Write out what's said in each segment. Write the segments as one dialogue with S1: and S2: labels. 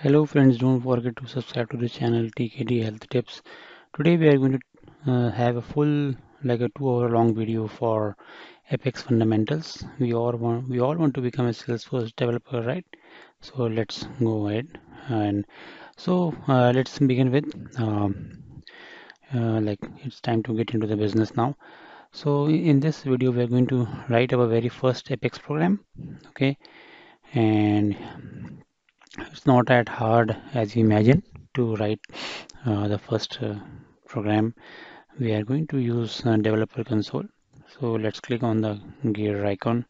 S1: Hello friends, don't forget to subscribe to the channel TKD Health Tips. Today we are going to have a full like a 2 hour long video for Apex fundamentals. We all want to become a Salesforce developer, right? So let's go ahead and let's begin with like it's time to get into the business now. So in this video we are going to write our very first Apex program, okay? And it's not that hard as you imagine to write the first program. We are going to use developer console. So let's click on the gear icon,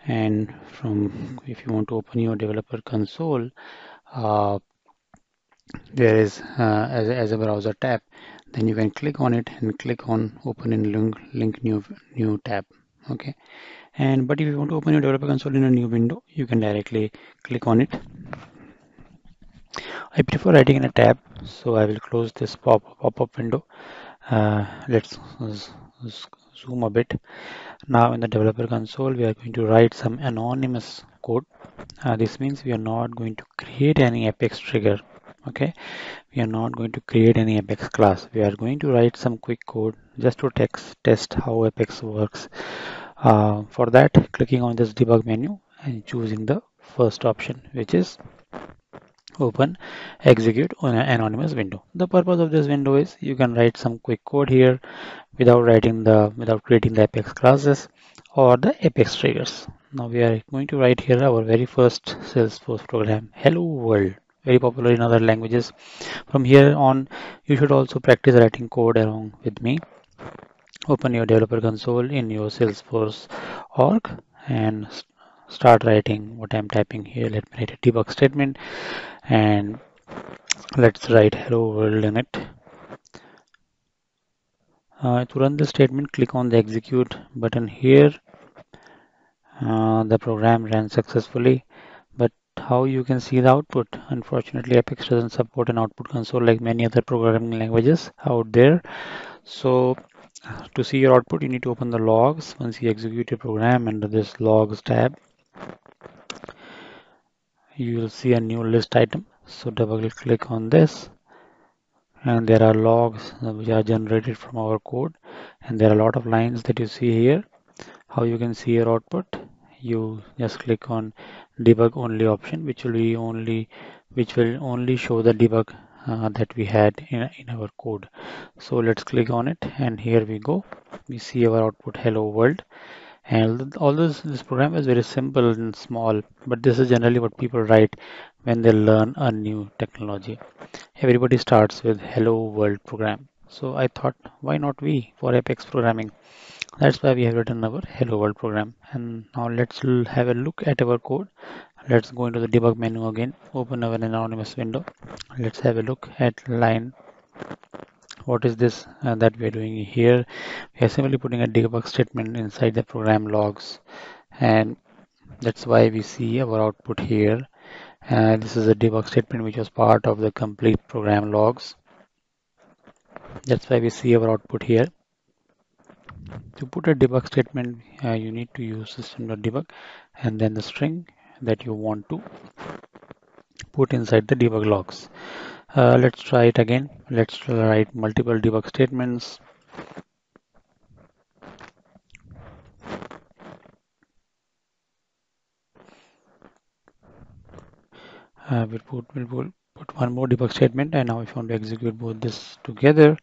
S1: and from if you want to open your developer console, uh, there is as a browser tab. Then you can click on it and click on open in link new tab. Okay, and but if you want to open your developer console in a new window, you can directly click on it. I prefer writing in a tab, so I will close this pop-up window. Let's zoom a bit. Now in the developer console, we are going to write some anonymous code. This means we are not going to create any Apex trigger. Okay, we are not going to create any Apex class. We are going to write some quick code just to test how Apex works. For that, clicking on this debug menu and choosing the first option, which is open execute on an anonymous window. The purpose of this window is you can write some quick code here without creating the Apex classes or the Apex triggers. Now we are going to write here our very first Salesforce program, Hello World, very popular in other languages. From here on, you should also practice writing code along with me. Open your developer console in your Salesforce org and start writing what I'm typing here. Let me write a debug statement and let's write hello world in it. To run the statement, click on the execute button here. The program ran successfully, but how you can see the output? Unfortunately, Apex doesn't support an output console like many other programming languages out there. So to see your output, you need to open the logs. Once you execute your program under this logs tab, you will see a new list item. So double click on this, and there are logs which are generated from our code, and there are a lot of lines that you see here. How you can see your output? You just click on debug only option, which will only show the debug that we had in our code. So let's click on it, and here we go. We see our output hello world. And although this program is very simple and small, but this is generally what people write when they learn a new technology. Everybody starts with hello world program. So I thought, why not we for Apex programming? That's why we have written our hello world program. And now let's have a look at our code. Let's go into the debug menu again, open our anonymous window. Let's have a look at line. What is this that we are doing here? We are simply putting a debug statement inside the program logs, and that's why we see our output here. This is a debug statement which was part of the complete program logs. That's why we see our output here. To put a debug statement, you need to use system.debug and then the string that you want to put inside the debug logs. Let's try it again. Let's write multiple debug statements. We'll put one more debug statement, and now if you want to execute both this together,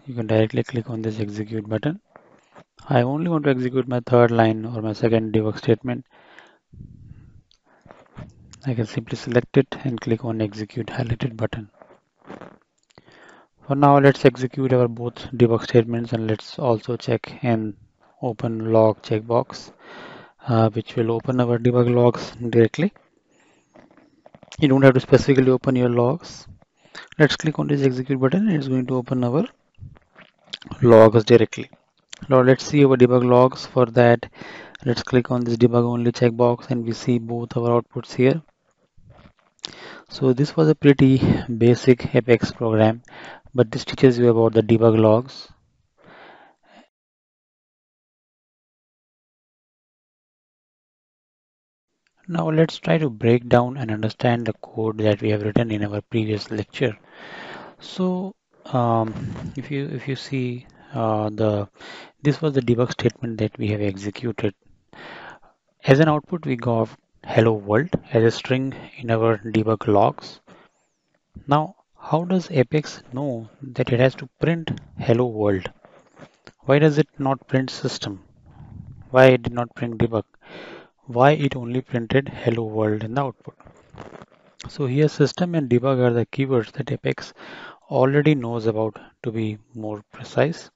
S1: you can directly click on this execute button. I only want to execute my third line or my second debug statement. I can simply select it and click on execute highlighted button. For now, let's execute our both debug statements, and let's also check an open log checkbox, which will open our debug logs directly. You don't have to specifically open your logs. Let's click on this execute button, and it's going to open our logs directly. Now let's see our debug logs. For that, let's click on this debug only checkbox, and we see both our outputs here. So this was a pretty basic Apex program, but this teaches you about the debug logs. Now let's try to break down and understand the code that we have written in our previous lecture. So if you see the this was the debug statement that we have executed. As an output, we got hello world as a string in our debug logs. Now, how does Apex know that it has to print hello world? Why does it not print system? Why it did not print debug? Why it only printed hello world in the output? So here system and debug are the keywords that Apex already knows about. To be more precise,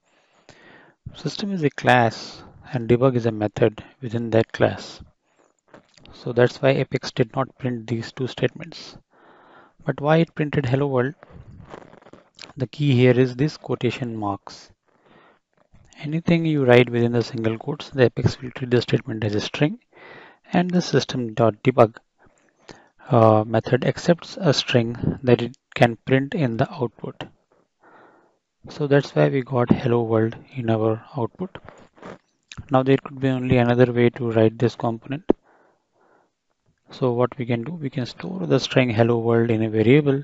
S1: system is a class and debug is a method within that class. So that's why Apex did not print these two statements. But why it printed hello world? The key here is this quotation marks. Anything you write within the single quotes, the Apex will treat the statement as a string, and the system.debug method accepts a string that it can print in the output. So that's why we got hello world in our output. Now there could be only another way to write this component. So what we can do, we can store the string hello world in a variable,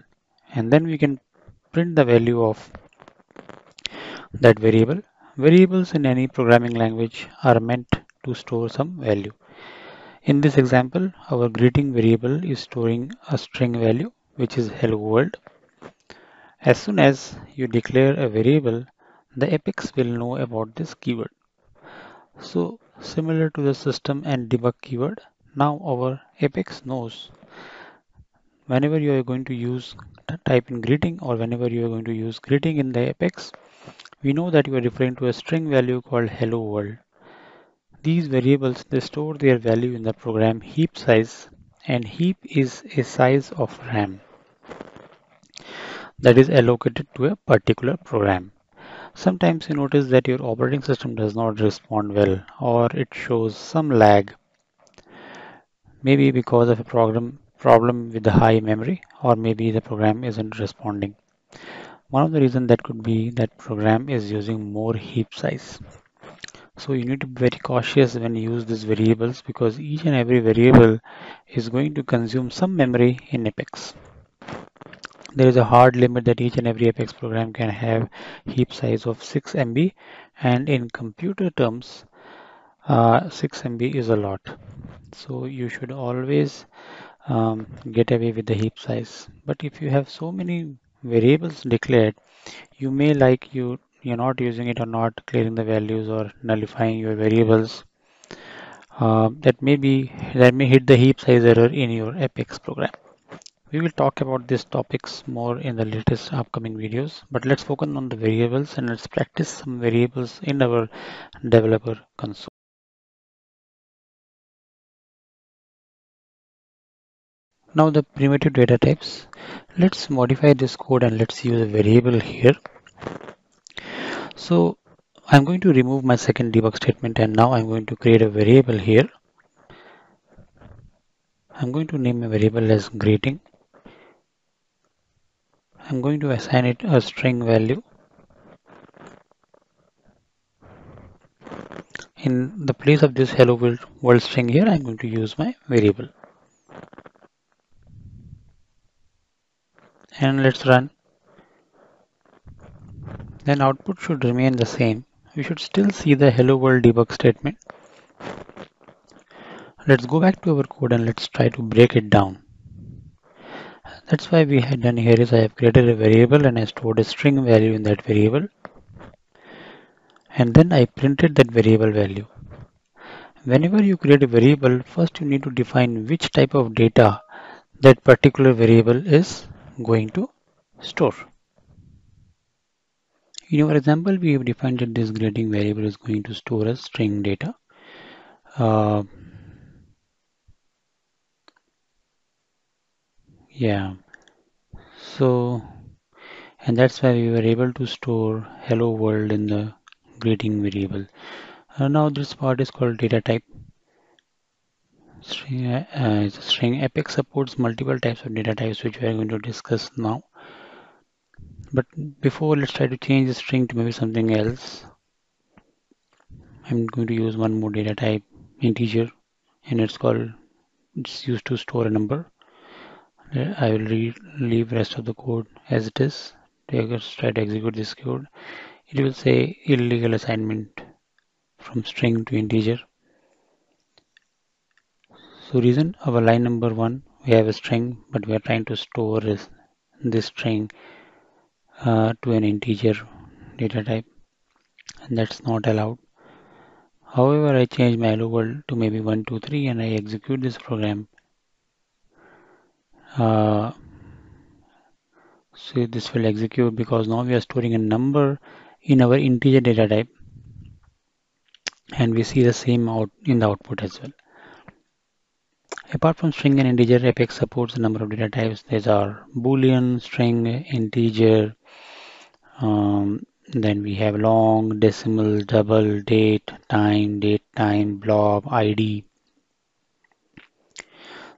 S1: and then we can print the value of that variable. Variables in any programming language are meant to store some value. In this example, our greeting variable is storing a string value, which is hello world. As soon as you declare a variable, the Apex will know about this keyword. So similar to the system and debug keyword, now our Apex knows whenever you are going to use type in greeting, or whenever you are going to use greeting in the Apex, we know that you are referring to a string value called hello world. These variables, they store their value in the program heap size, and heap is a size of RAM that is allocated to a particular program. Sometimes you notice that your operating system does not respond well, or it shows some lag, maybe because of a problem with the high memory, or maybe the program isn't responding. One of the reasons that could be that program is using more heap size. So you need to be very cautious when you use these variables, because each and every variable is going to consume some memory in Apex. There is a hard limit that each and every Apex program can have heap size of 6 MB, and in computer terms 6 MB is a lot. So you should always get away with the heap size. But if you have so many variables declared, you may like you're not using it or not clearing the values or nullifying your variables. That may hit the heap size error in your Apex program. We will talk about these topics more in the latest upcoming videos, but let's focus on the variables and let's practice some variables in our developer console. Now the primitive data types. Let's modify this code and let's use a variable here. So I'm going to remove my second debug statement, and now I'm going to create a variable here. I'm going to name a variable as greeting. I'm going to assign it a string value. In the place of this hello world string here, I'm going to use my variable. And let's run. Then output should remain the same. We should still see the hello world debug statement. Let's go back to our code and let's try to break it down. That's why we had done here is I have created a variable and I stored a string value in that variable. And then I printed that variable value. Whenever you create a variable, first you need to define which type of data that particular variable is going to store. In our example, we have defined that this greeting variable is going to store a string data. Yeah, so, and that's why we were able to store hello world in the greeting variable. Now this part is called data type. It's a string. Apex supports multiple types of data types, which we are going to discuss now. But before, let's try to change the string to maybe something else. I'm going to use one more data type, integer, and it's called it's used to store a number. I will leave rest of the code as it is. Let's try to execute this code. It will say illegal assignment from string to integer. So reason our line number 1, we have a string, but we are trying to store this string to an integer data type, and that's not allowed. However, I change my hello world to maybe 1, 2, 3, and I execute this program. So this will execute because now we are storing a number in our integer data type, and we see the same out in the output as well. Apart from string and integer, Apex supports a number of data types. These are Boolean, string, integer. Then we have long, decimal, double, date, time, blob, ID.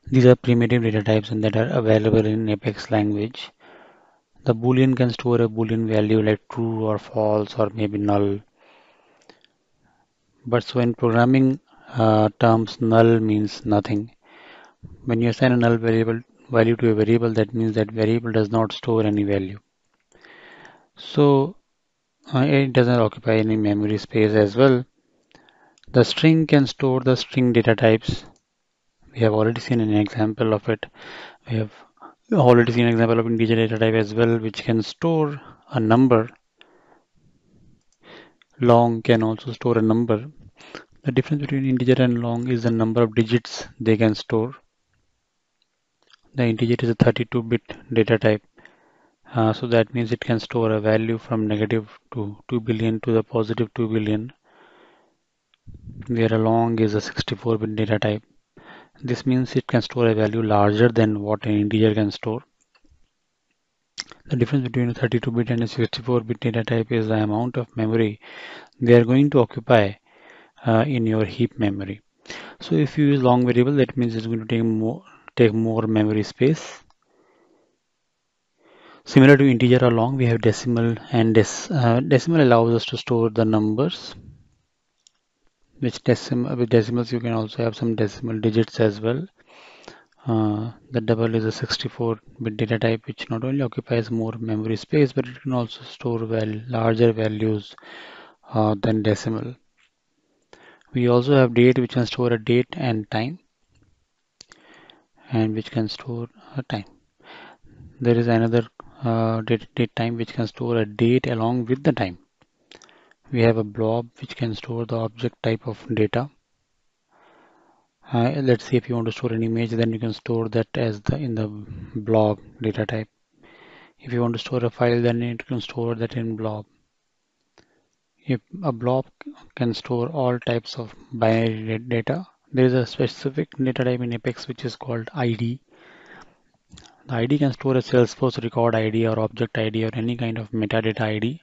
S1: These are primitive data types and that are available in Apex language. The Boolean can store a Boolean value like true or false or maybe null. But so in programming terms, null means nothing. When you assign a null value to a variable, that means that variable does not store any value. So it doesn't occupy any memory space as well. The string can store the string data types. We have already seen an example of it. We have already seen an example of integer data type as well, which can store a number. Long can also store a number. The difference between integer and long is the number of digits they can store. The integer is a 32-bit data type. So that means it can store a value from negative to 2 billion to the positive 2 billion, where a long is a 64-bit data type. This means it can store a value larger than what an integer can store. The difference between a 32-bit and a 64-bit data type is the amount of memory they are going to occupy in your heap memory. So if you use long variable, that means it's going to take more memory space. Similar to integer or long, we have decimal, and decimal allows us to store the numbers. With decimals, you can also have some decimal digits as well. The double is a 64-bit data type, which not only occupies more memory space, but it can also store larger values than decimal. We also have date, which can store a date and time, and which can store a time. There is another date time, which can store a date along with the time. We have a blob, which can store the object type of data. Let's see, if you want to store an image, then you can store that as in the blob data type. If you want to store a file, then you can store that in blob. If a blob can store all types of binary data, there is a specific data type in Apex which is called ID. The ID can store a Salesforce record ID or object ID or any kind of metadata ID.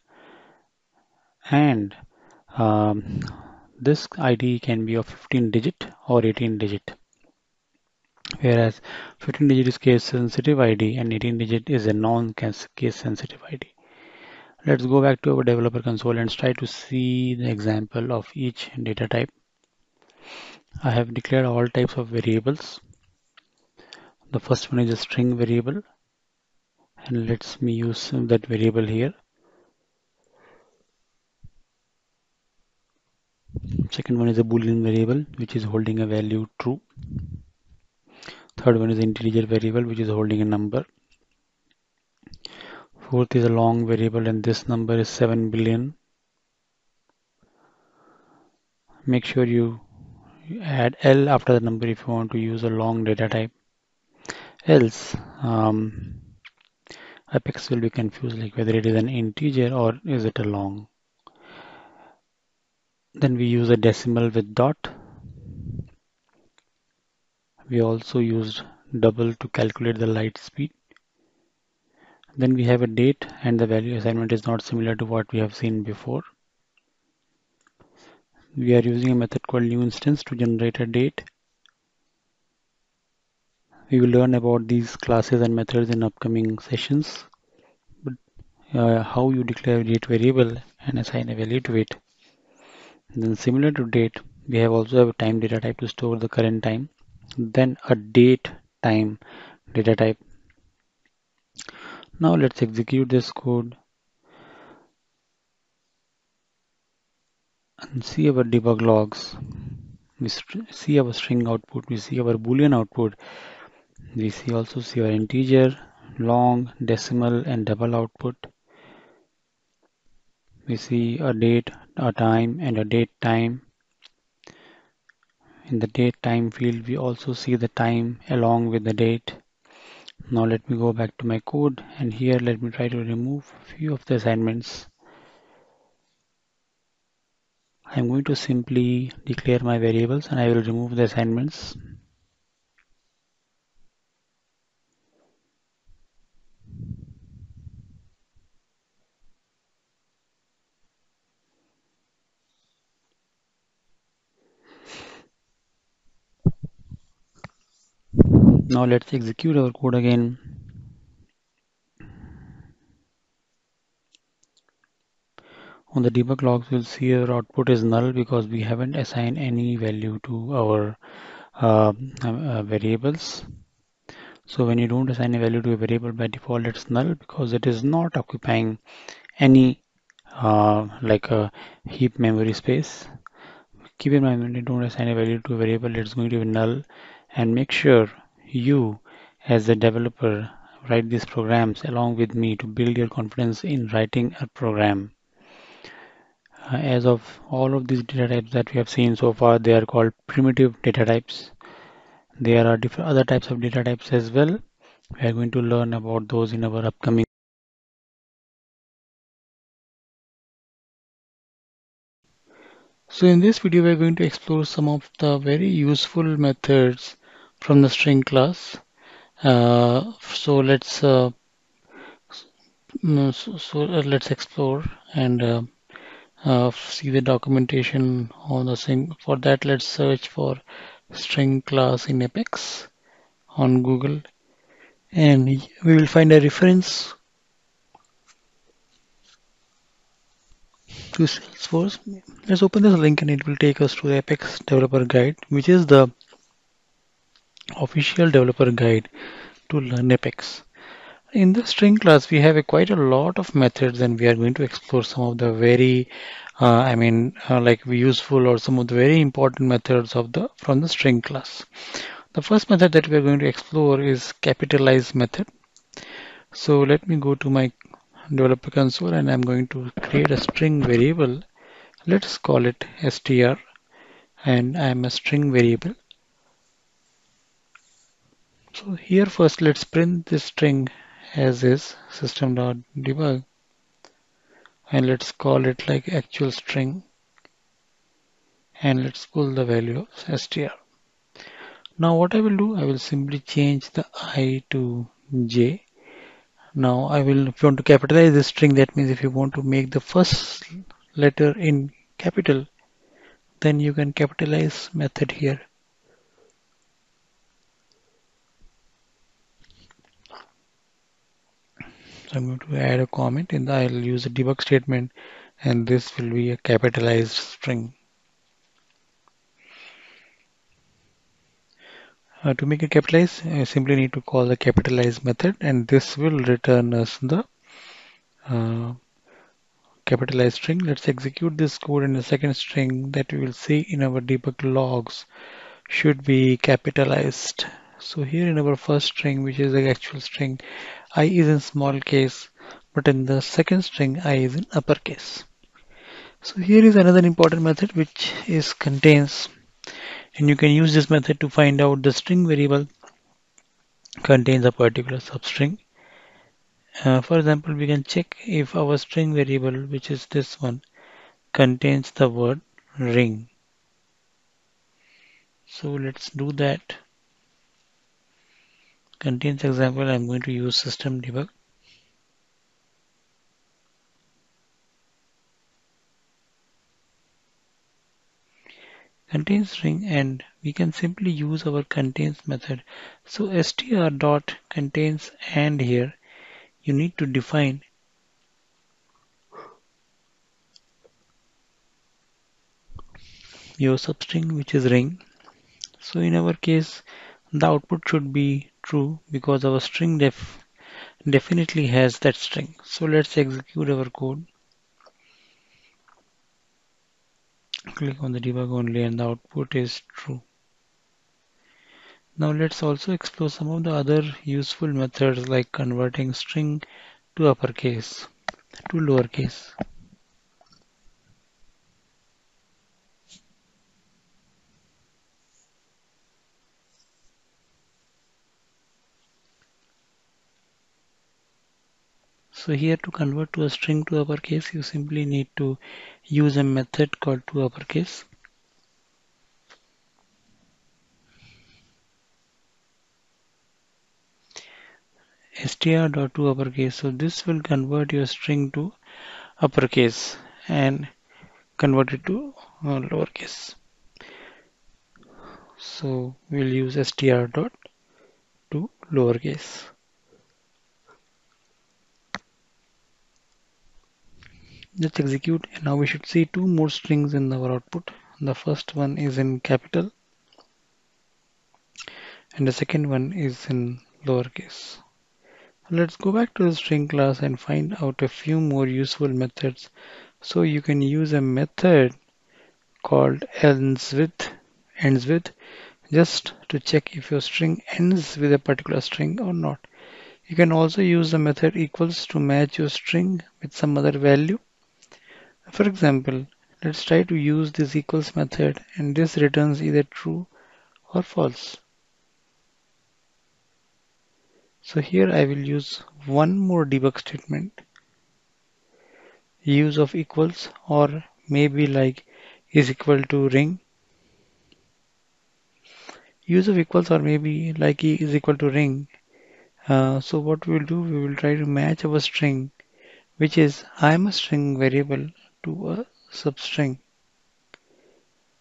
S1: And this ID can be of 15 digit or 18 digit. Whereas 15 digit is case sensitive ID and 18 digit is a non-case sensitive ID. Let's go back to our developer console and try to see the example of each data type. I have declared all types of variables. The first one is a string variable, and let's me use that variable here. Second one is a Boolean variable, which is holding a value true. Third one is integer variable, which is holding a number. Fourth is a long variable, and this number is 7 billion. Make sure you add L after the number if you want to use a long data type. Else, Apex will be confused like whether it is an integer or is it a long. Then we use a decimal with dot. We also used double to calculate the light speed. Then we have a date, and the value assignment is not similar to what we have seen before. We are using a method called new instance to generate a date. We will learn about these classes and methods in upcoming sessions. But how you declare a date variable and assign a value to it. And then similar to date, we have also have a time data type to store the current time. then a date time data type. Now let's execute this code and see our debug logs. We see our string output, we see our boolean output, we also see our integer, long, decimal and double output. We see a date, a time and a date time. In the date time field, we also see the time along with the date. Now let me go back to my code, and here let me try to remove a few of the assignments. I'm going to simply declare my variables and I will remove the assignments. Now let's execute our code again. On the debug logs, we'll see our output is null because we haven't assigned any value to our variables. So when you don't assign a value to a variable, by default it's null because it is not occupying any like a heap memory space. Keep in mind when you don't assign a value to a variable, it's going to be null, and make sure you as a developer write these programs along with me to build your confidence in writing a program. As of all of these data types that we have seen so far, they are called primitive data types. There are different other types of data types as well. We are going to learn about those in our upcoming. So in this video, we are going to explore some of the very useful methods from the string class. So let's explore and see the documentation on the string. For that, let's search for string class in Apex on Google, and we will find a reference to Salesforce. Let's open this link and it will take us to the Apex Developer Guide, which is the official developer guide to learn Apex. In the string class, we have quite a lot of methods, and we are going to explore some of the very, like useful or some of the very important methods of the from the string class. The first method that we are going to explore is capitalize method. So let me go to my developer console, and I'm going to create a string variable. Let's call it str, and I'm a string variable. So here first, let's print this string as is system.debug, and let's call it like actual string, and let's pull the value of str. Now what I will do, I will simply change the I to j. Now I will, if you want to capitalize this string, that means if you want to make the first letter in capital, then you can capitalize method here. So I'm going to add a comment and I'll use a debug statement, and this will be a capitalized string. To make it capitalized, I simply need to call the capitalize method, and this will return us the uh, capitalized string. Let's execute this code, and the second string that we will see in our debug logs should be capitalized. So here in our first string, which is the actual string, I is in small case, but in the second string, I is in uppercase. So here is another important method which is contains, and you can use this method to find out the string variable contains a particular substring. For example, we can check if our string variable, which is this one, contains the word ring. So let's do that. Contains example, I'm going to use system debug. Contains string, and we can simply use our contains method. So str dot contains, and here you need to define your substring, which is ring. So in our case, the output should be true because our string definitely has that string. So let's execute our code. Click on the debug only and the output is true. Now let's also explore some of the other useful methods like converting string to uppercase to lowercase. So here to convert to a string to uppercase, you simply need to use a method called to uppercase. str.toUppercase. So this will convert your string to uppercase and convert it to lowercase. So we'll use str dot to lowercase. Let's execute, and now we should see two more strings in our output. The first one is in capital and the second one is in lowercase. Let's go back to the string class and find out a few more useful methods. So you can use a method called ends with just to check if your string ends with a particular string or not. You can also use the method equals to match your string with some other value. For example, let's try to use this equals method and this returns either true or false. So here I will use one more debug statement, use of equals, or maybe like is equal to ring. Use of equals or maybe like is equal to ring. So what we will do, we will try to match our string, which is I'm a string variable, to a substring.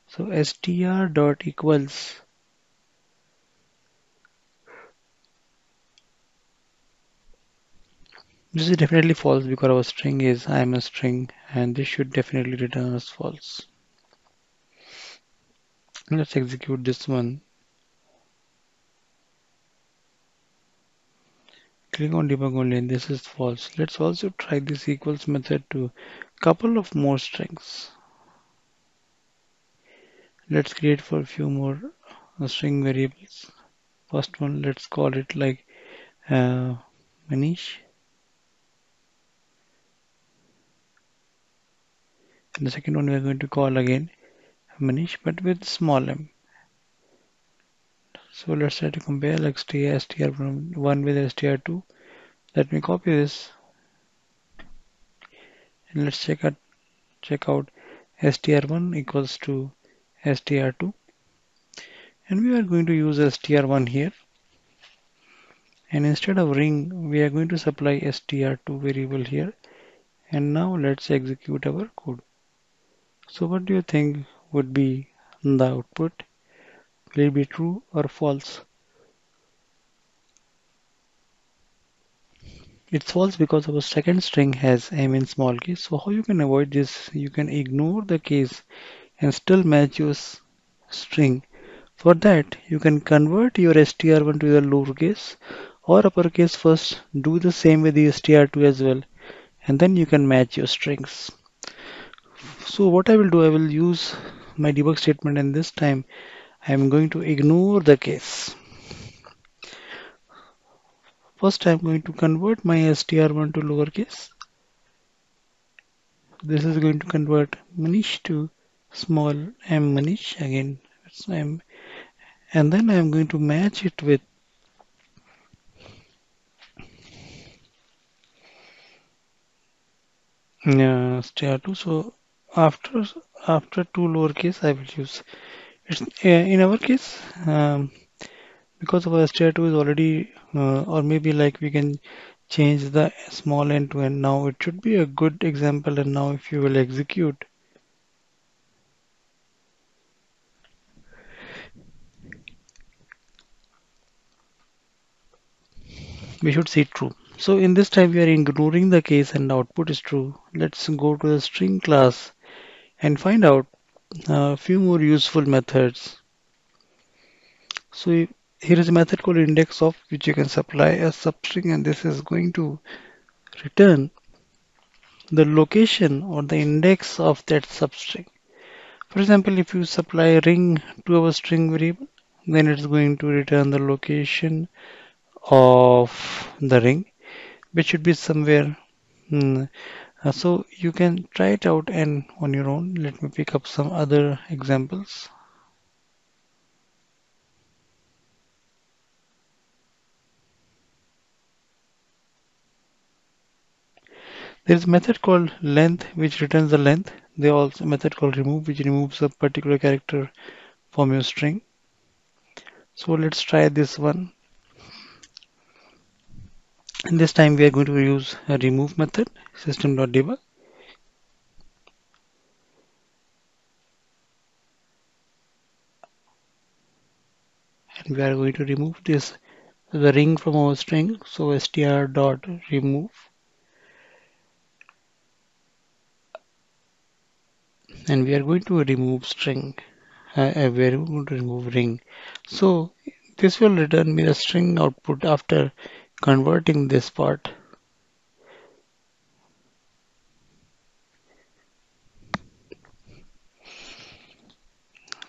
S1: So str dot equals, this is definitely false because our string is I'm a string and this should definitely return as false. Let's execute this one. Click on debug only and this is false. Let's also try this equals method to couple of more strings. Let's create for a few more string variables. First one, let's call it like Manish. And the second one we are going to call again Manish, but with small m. So let's try to compare like str1 with str2. Let me copy this and let's check out str1 equals to str2, and we are going to use str1 here, and instead of ring we are going to supply str2 variable here. And now let's execute our code. So what do you think would be the output? Will it be true or false? It's false because our second string has m in small case. So how you can avoid this? You can ignore the case and still match your string. For that, you can convert your str1 to the lowercase or uppercase first. Do the same with the str2 as well, and then you can match your strings. So what I will do, I will use my debug statement, and this time I am going to ignore the case. First, I am going to convert my str1 to lowercase. This is going to convert Manish to small m Manish again. It's m, and then I am going to match it with str2. So after after two lowercase, I will use it's in our case because our str2 is already or maybe like we can change the small n to n. Now it should be a good example, and now if you will execute, we should see true. So in this time we are ignoring the case and the output is true. Let's go to the string class and find out a few more useful methods. So here is a method called index of, which you can supply a substring, and this is going to return the location or the index of that substring. For example, if you supply a ring to our string variable, then it's going to return the location of the ring, which should be somewhere. mm, so you can try it out and on your own. Let me pick up some other examples. There is a method called length which returns the length. There also a method called remove which removes a particular character from your string. So let's try this one. And this time we are going to use a remove method, system.debug. And we are going to remove this the ring from our string. So str.remove, and we are going to remove string. We are going to remove ring. So this will return me the string output after converting this part.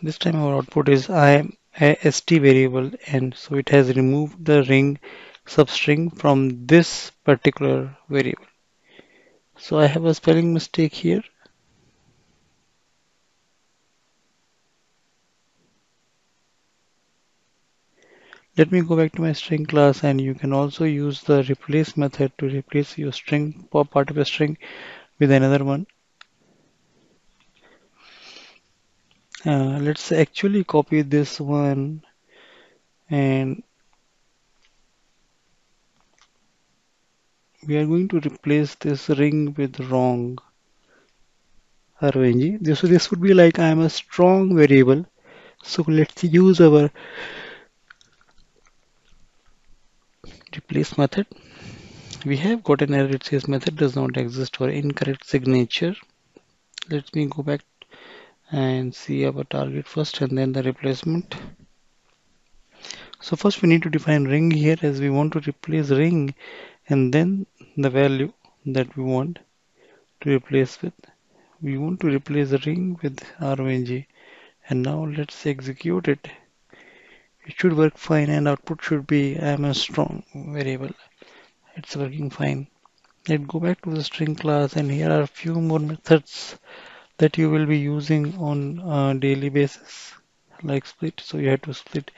S1: This time our output is I a st variable, and so it has removed the ring substring from this particular variable. So I have a spelling mistake here. Let me go back to my string class, and you can also use the replace method to replace your string part of a string with another one. Let's actually copy this one, and we are going to replace this ring with wrong RNG. This would be like I am a strong variable. So let's use our replace method. We have got an error. It says method does not exist for incorrect signature. Let me go back and see our target first and then the replacement. So first we need to define ring here, as we want to replace ring and then the value that we want to replace with. We want to replace the ring with RNG, and now let's execute it. It should work fine, and output should be I am a strong variable. It's working fine. Let's go back to the string class, and here are a few more methods that you will be using on a daily basis, like split. So you have to split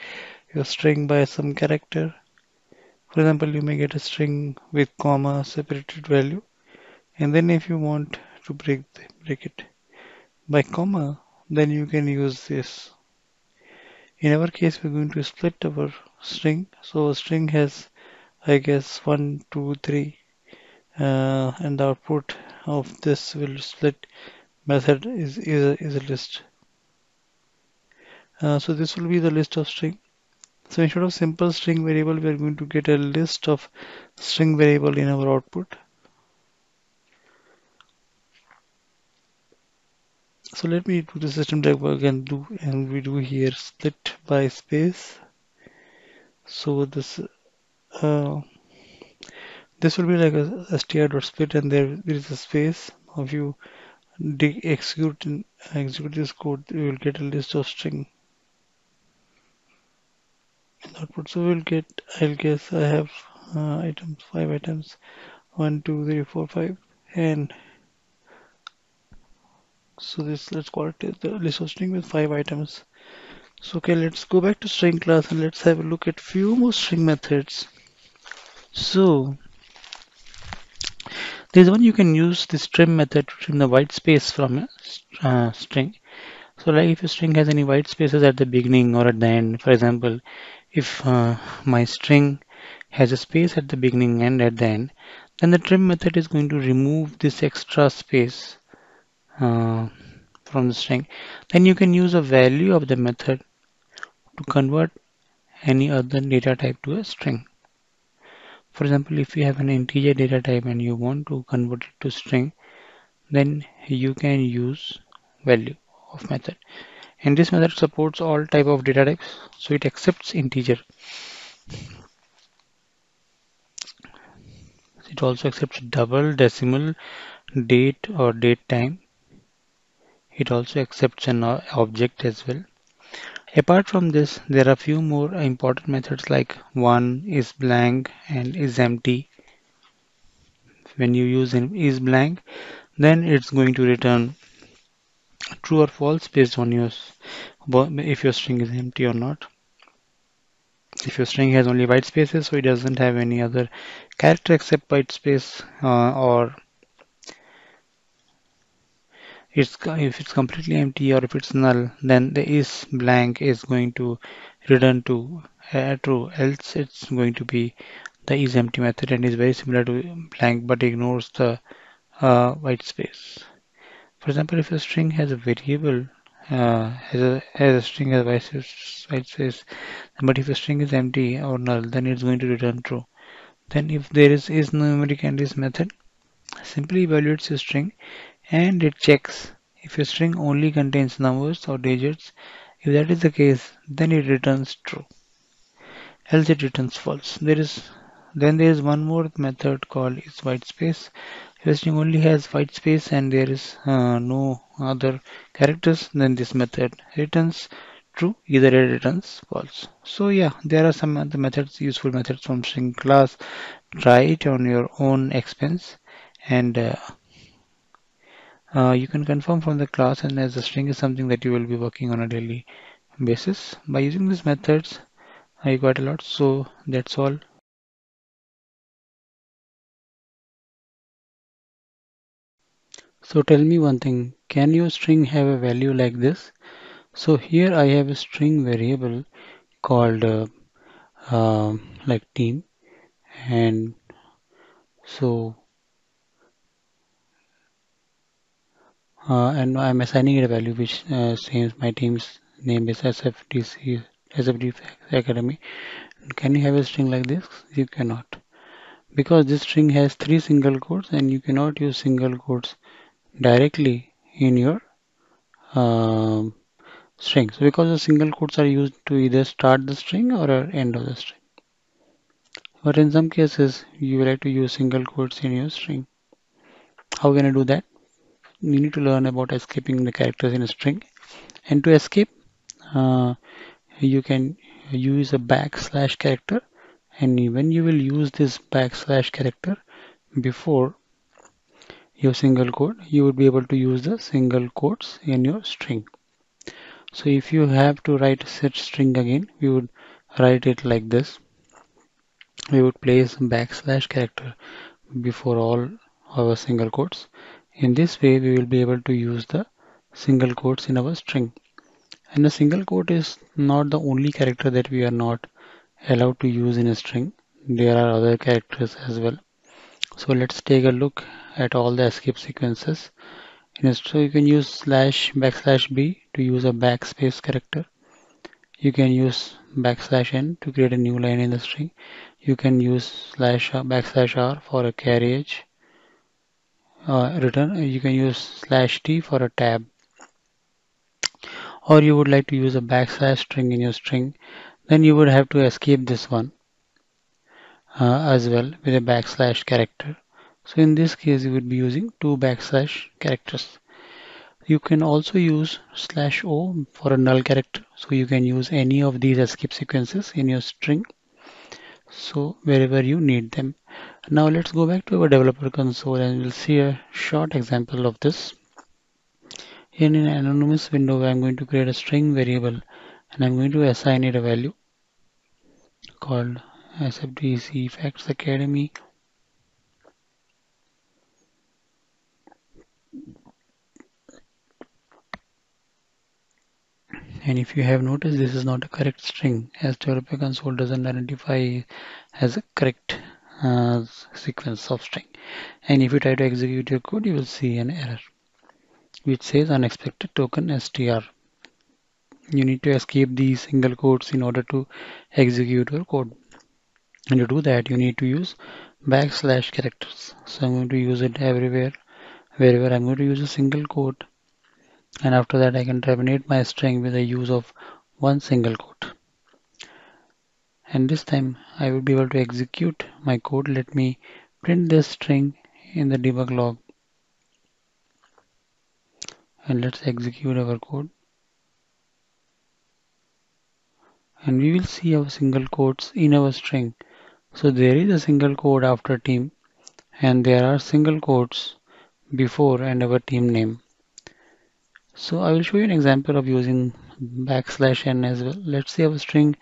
S1: your string by some character. For example, you may get a string with comma separated value, and then if you want to break it by comma, then you can use this. In our case, we're going to split our string. So a string has, I guess, 1, 2, 3, and the output of this will split method is a list. So this will be the list of string. So instead of simple string variable, we are going to get a list of string variable in our output. So let me do the system debug and we do here split by space. So uh, this will be like a str.split, and there is a space. Now if you execute this code, you will get a list of string in output. So we'll get, I'll guess I have items, 5 items, 1, 2, 3, 4, 5, and so this, let's call it the list of string with 5 items. So okay, let's go back to string class and let's have a look at few more string methods. So there's one, you can use this trim method to trim the white space from a string. So like if a string has any white spaces at the beginning or at the end, for example, if my string has a space at the beginning and at the end, then the trim method is going to remove this extra space uh, from the string. Then you can use a value of the method to convert any other data type to a string. For example, if you have an integer data type and you want to convert it to string, then you can use value of method. And this method supports all type of data types, so it accepts integer. It also accepts double, decimal, date or date time. It also accepts an object as well. Apart from this, there are a few more important methods like one is blank and is empty. When you use is blank, then it's going to return true or false based on if your string is empty or not. If your string has only white spaces, so it doesn't have any other character except white space, or if it's completely empty or if it's null, then the is blank is going to return to true. Else, it's going to be the is empty method and is very similar to blank but ignores the white space. For example, if a string has a variable, has a string has white space, but if a string is empty or null, then it's going to return true. Then if there is numeric and is method, simply evaluates your string and it checks if your string only contains numbers or digits. If that is the case, then it returns true. Else it returns false. There is one more method called is white space. If your string only has white space and there is no other characters, then this method returns true. Either it returns false. So yeah, there are some other methods, useful methods from string class. Try it on your own expense, and you can confirm from the class, and as the string is something that you will be working on a daily basis. By using these methods, I got a lot. So that's all. So tell me one thing, can your string have a value like this? So here I have a string variable called like team, and so and I'm assigning it a value which says my team's name is SFDC Academy. Can you have a string like this? You cannot, because this string has three single quotes and you cannot use single quotes directly in your um, string. So because the single quotes are used to either start the string or end of the string. But in some cases, you will have to use single quotes in your string. How can I do that? You need to learn about escaping the characters in a string. And to escape, uh, you can use a backslash character. And when you will use this backslash character before your single quote, you would be able to use the single quotes in your string. So if you have to write such string again, we would write it like this. We would place backslash character before all our single quotes. In this way, we will be able to use the single quotes in our string. And the single quote is not the only character that we are not allowed to use in a string. There are other characters as well. So let's take a look at all the escape sequences. So you can use slash backslash b to use a backspace character. You can use backslash n to create a new line in the string. You can use backslash r for a carriage return. You can use slash t for a tab. Or you would like to use a backslash string in your string, then you would have to escape this one as well with a backslash character. So in this case, you would be using two backslash characters. You can also use slash o for a null character. So you can use any of these escape sequences in your string. So wherever you need them. Now let's go back to our developer console and we'll see a short example of this. Here in an anonymous window, I'm going to create a string variable and I'm going to assign it a value called SFDC Facts Academy. And if you have noticed, this is not a correct string, as developer console doesn't identify as a correct sequence of string. And if you try to execute your code, you will see an error which says unexpected token str. You need to escape these single quotes in order to execute your code. And to do that, you need to use backslash characters. So I'm going to use it everywhere. Wherever I'm going to use a single quote, And after that, I can terminate my string with the use of one single quote. And this time I will be able to execute my code. Let me print this string in the debug log and let's execute our code. And we will see our single quotes in our string. So there is a single quote after team and there are single quotes before and our team name. So I will show you an example of using \n as well. Let's say our string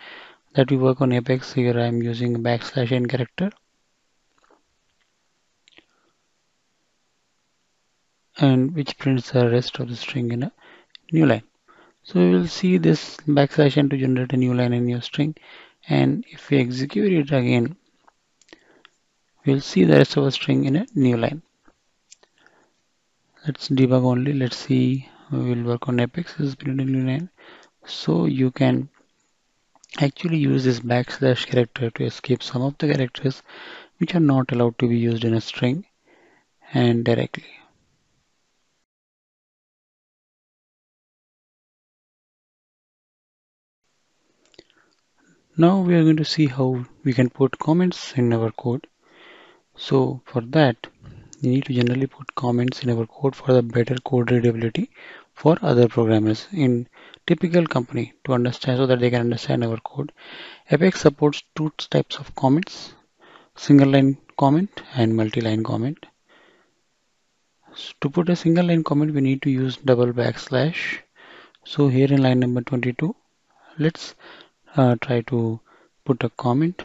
S1: that we work on Apex. Here I am using \n character and which prints the rest of the string in a new line. So we will see this \n to generate a new line in your string, and if we execute it again, we'll see the rest of the string in a new line. Let's debug only. Let's see. We will work on Apex. This is printed new line. So you can actually use this \n character to escape some of the characters which are not allowed to be used in a string and directly. Now we are going to see how we can put comments in our code. So for that, you need to generally put comments in our code for the better code readability for other programmers in typical company to understand so that they can understand our code. Apex supports two types of comments, single line comment and multi-line comment. To put a single line comment, we need to use double backslash. So here in line number 22, let's try to put a comment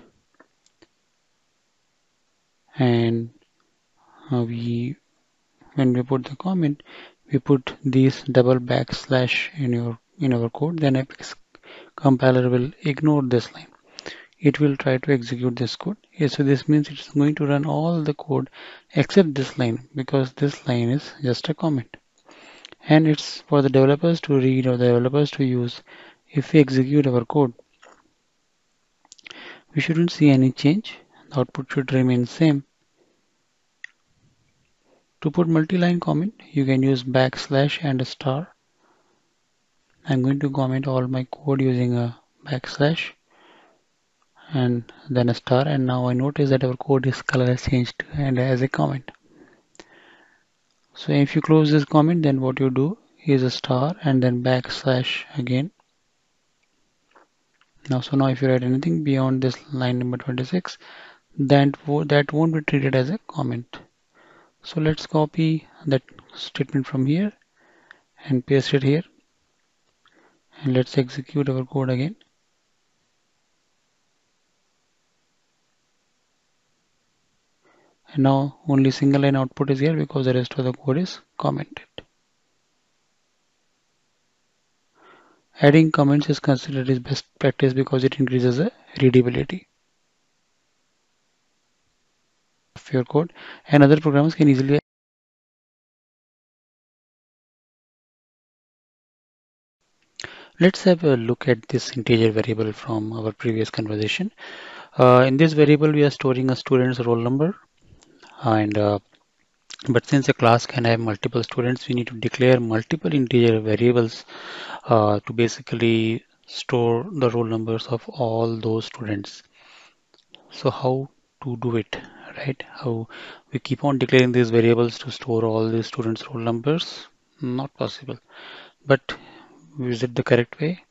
S1: and when we put the comment, we put this double backslash in our code, then Apex compiler will ignore this line. It will try to execute this code. Yeah, so this means it's going to run all the code except this line because this line is just a comment. And it's for the developers to read or the developers to use. If we execute our code, we shouldn't see any change. The output should remain same. To put multi-line comment, you can use backslash and a star. I'm going to comment all my code using a backslash and then a star, and now I notice that our code is color has changed and as a comment. So if you close this comment, then what you do is a star and then backslash again. Now if you write anything beyond this line number 26, that won't be treated as a comment. So let's copy that statement from here and paste it here, and let's execute our code again. And now only single line output is here because the rest of the code is commented. Adding comments is considered as best practice because it increases the readability of your code, and other programmers can easily. Let's have a look at this integer variable from our previous conversation. In this variable, we are storing a student's roll number, and but since a class can have multiple students, we need to declare multiple integer variables to basically store the roll numbers of all those students. So how to do it, right? How we keep on declaring these variables to store all the students' roll numbers? Not possible. But is it the correct way?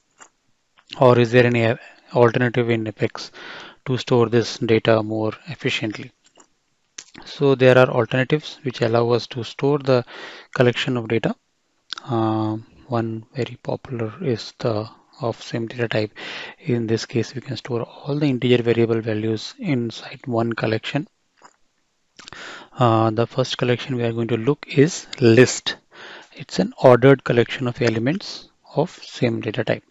S1: Or is there any alternative in Apex to store this data more efficiently? So there are alternatives which allow us to store the collection of data. One very popular is the of same data type. In this case, we can store all the integer variable values inside one collection. The first collection we are going to look is list. It's an ordered collection of elements of same data type.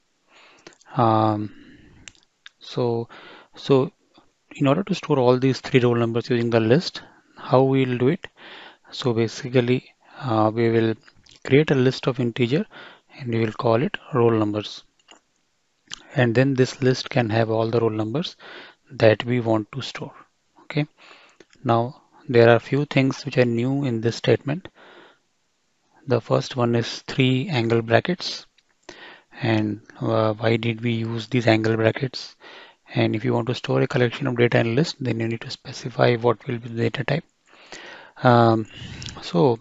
S1: Um, so, so in order to store all these three roll numbers using the list, how we will do it? So basically, we will create a list of integer and we will call it roll numbers. And then this list can have all the roll numbers that we want to store. Okay. Now there are few things which are new in this statement. The first one is 3 angle brackets. And why did we use these angle brackets? And if you want to store a collection of data in list, then you need to specify what will be the data type. Um, so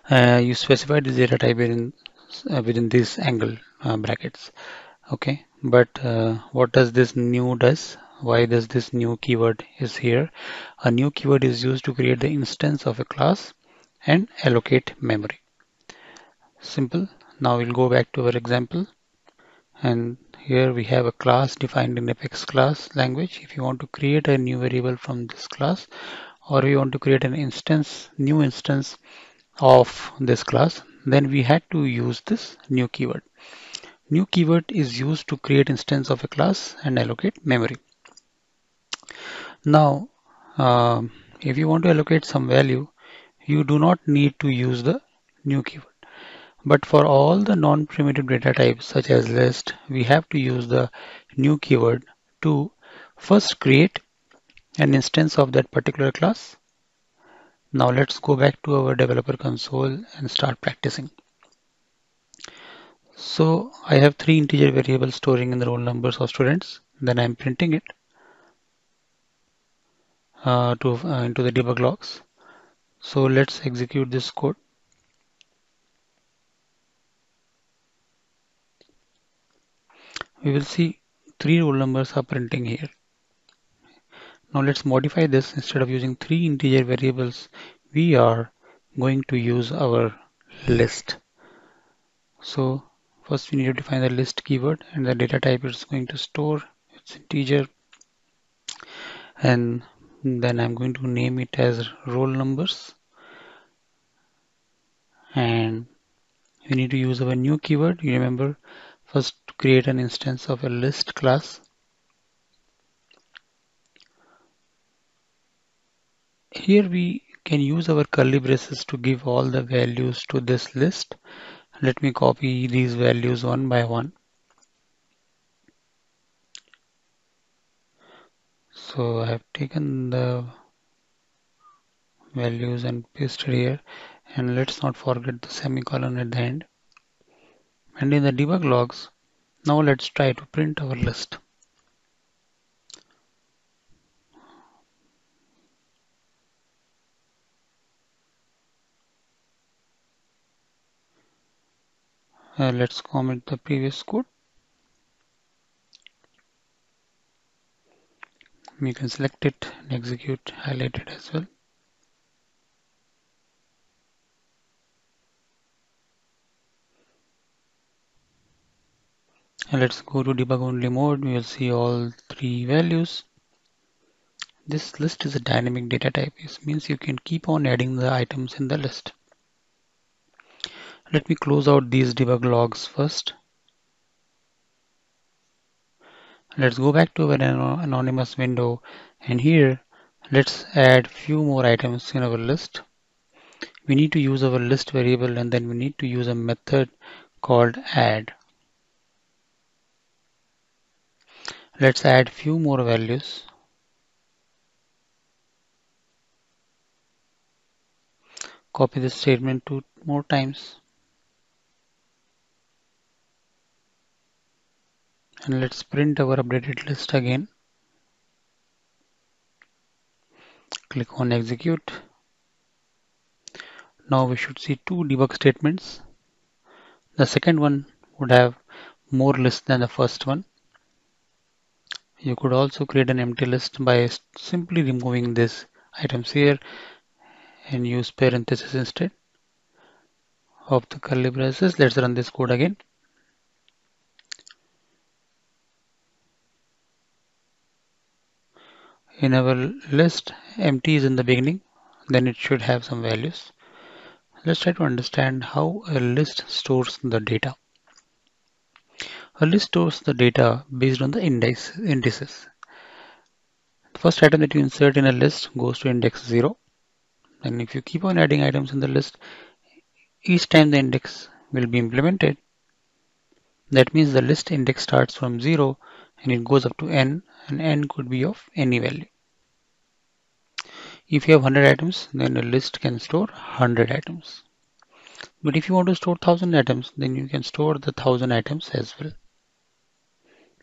S1: you specify the data type within these angle brackets. Okay, but what does this new does? Why does this new keyword is here? A new keyword is used to create the instance of a class and allocate memory. Simple. Now we'll go back to our example. And here we have a class defined in Apex class language. If you want to create a new variable from this class, or you want to create an new instance of this class, then we had to use this new keyword. New keyword is used to create instance of a class and allocate memory. Now, if you want to allocate some value, you do not need to use the new keyword. But for all the non-primitive data types such as list, we have to use the new keyword to first create an instance of that particular class. Now let's go back to our developer console and start practicing. So I have 3 integer variables storing in the roll numbers of students. Then I'm printing it into the debug logs. So let's execute this code. We will see 3 roll numbers are printing here. Now let's modify this. Instead of using 3 integer variables, we are going to use our list. So first we need to define the list keyword, and the data type is going to store. It's integer, and then I'm going to name it as roll numbers. And we need to use our new keyword. You remember, first to create an instance of a list class. Here we can use our curly braces to give all the values to this list. Let me copy these values one by one. So I have taken the values and pasted here, and let's not forget the semicolon at the end. And in the debug logs, now let's try to print our list. Let's comment the previous code. You can select it and execute, highlight it as well. And let's go to debug only mode. We will see all 3 values. This list is a dynamic data type. This means you can keep on adding the items in the list. Let me close out these debug logs first. Let's go back to our anonymous window, and here let's add few more items in our list. We need to use our list variable, and then we need to use a method called add. Let's add few more values. Copy this statement 2 more times. And let's print our updated list again. Click on execute. Now we should see 2 debug statements. The second one would have more lists than the first one. You could also create an empty list by simply removing these items here and use parentheses instead of the curly braces. Let's run this code again. In our list, empty is in the beginning, then it should have some values. Let's try to understand how a list stores the data. A list stores the data based on the indices. The first item that you insert in a list goes to index 0. And if you keep on adding items in the list, each time the index will be implemented, that means the list index starts from 0 and it goes up to n, and n could be of any value. If you have 100 items, then a list can store 100 items. But if you want to store 1000 items, then you can store the 1000 items as well.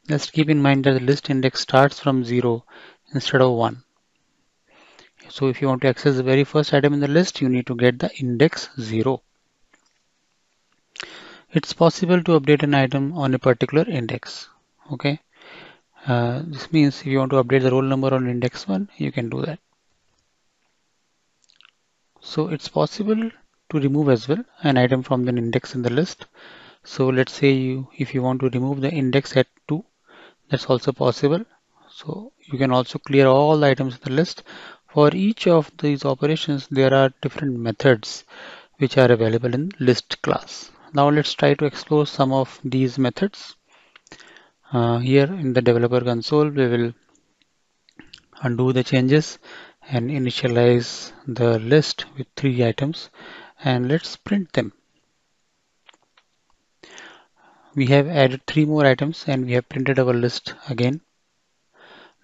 S1: Just keep in mind that the list index starts from 0 instead of 1. So if you want to access the very first item in the list, you need to get the index 0. It's possible to update an item on a particular index. Okay. This means if you want to update the roll number on index 1, you can do that. So it's possible to remove as well an item from the index in the list. So let's say if you want to remove the index at 2, that's also possible. So you can also clear all the items in the list. For each of these operations, there are different methods which are available in list class. Now let's try to explore some of these methods. Here in the developer console, we will undo the changes and initialize the list with 3 items, and let's print them. We have added 3 more items and we have printed our list again.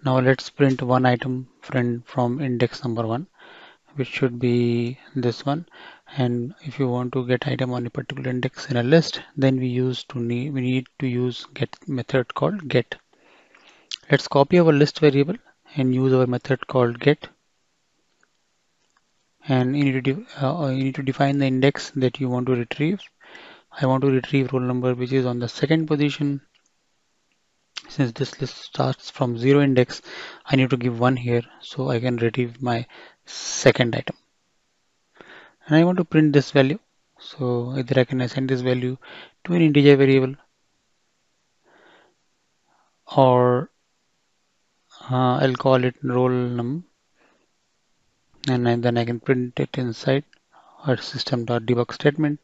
S1: Now let's print one item from index number 1, which should be this one. And if you want to get item on a particular index in a list, then we need to use get method called get. Let's copy our list variable and use our method called get. And you need to define the index that you want to retrieve. I want to retrieve roll number which is on the second position. Since this list starts from 0 index, I need to give 1 here so I can retrieve my second item. And I want to print this value. So either I can assign this value to an integer variable, or I'll call it roll num, and then I can print it inside our system.debug statement.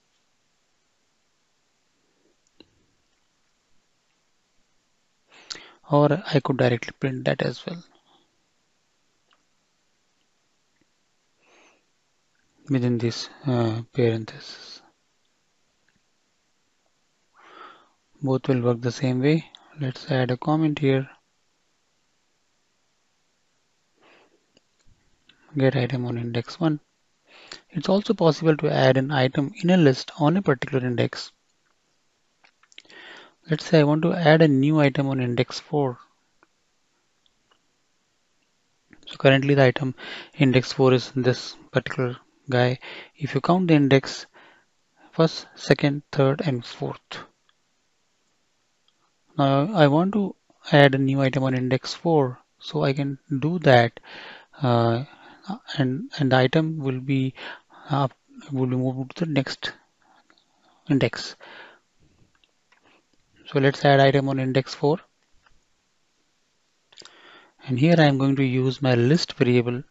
S1: Or I could directly print that as well within this parenthesis. Both will work the same way. Let's add a comment here. Get item on index 1. It's also possible to add an item in a list on a particular index. Let's say I want to add a new item on index 4. So currently the item index 4 is this particular guy. If you count the index, first, second, third, and fourth. Now I want to add a new item on index 4, so I can do that, uh, and the item uh, will be moved to the next index. So let's add item on index 4, and here I am going to use my list variable,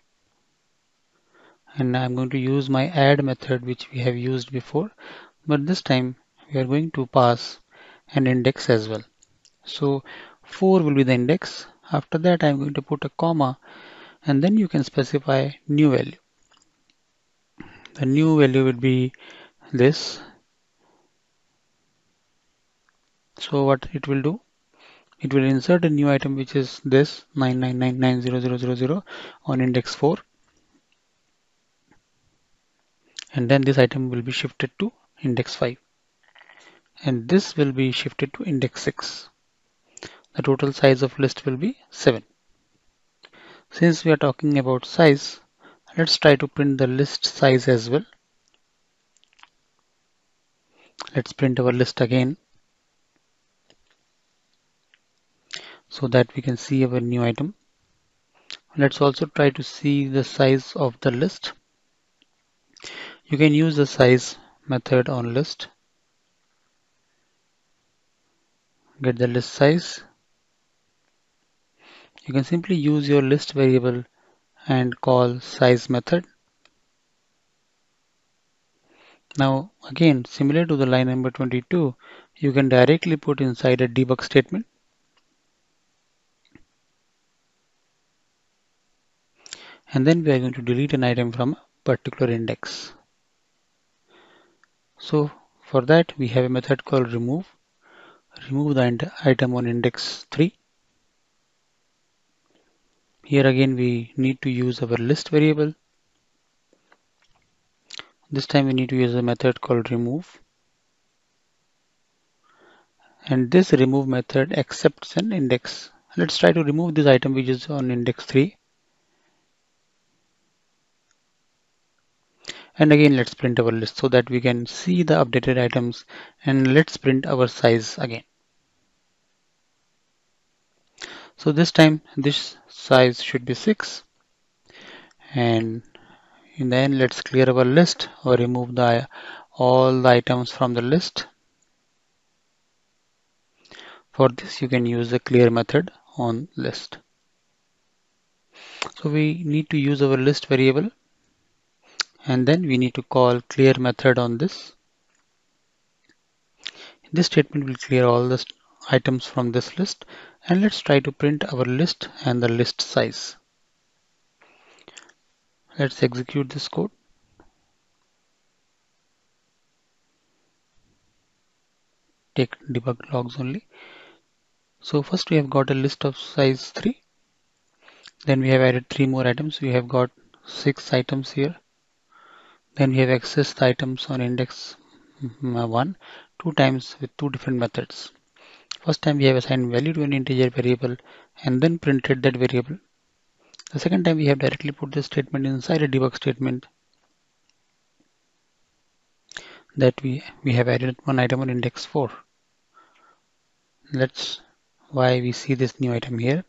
S1: and I'm going to use my add method which we have used before, but this time we are going to pass an index as well. So 4 will be the index. After that I'm going to put a comma, and then you can specify new value. The new value will be this. So what it will do, it will insert a new item which is this 9999000 on index 4, and then this item will be shifted to index 5, and this will be shifted to index 6. The total size of list will be 7. Since we are talking about size, let's try to print the list size as well. Let's print our list again so that we can see our new item. Let's also try to see the size of the list. You can use the size method on list. Get the list size. You can simply use your list variable and call size method. Now again, similar to the line number 22, you can directly put inside a debug statement. And then we are going to delete an item from a particular index. So for that we have a method called remove. Remove the item on index 3. Here again we need to use our list variable. This time we need to use a method called remove, and this remove method accepts an index. Let's try to remove this item which is on index 3, and again let's print our list so that we can see the updated items, and let's print our size again. So this time this size should be 6, and in the end let's clear our list or remove all the items from the list. For this you can use the clear method on list. So we need to use our list variable, and then we need to call clear method on this. This statement will clear all the items from this list, and let's try to print our list and the list size. Let's execute this code. Take debug logs only. So first we have got a list of size 3. Then we have added 3 more items. We have got 6 items here. Then we have accessed the items on index 1 2 times with 2 different methods. First time we have assigned value to an integer variable and then printed that variable. The second time we have directly put this statement inside a debug statement that we have added one item on index 4. That's why we see this new item here.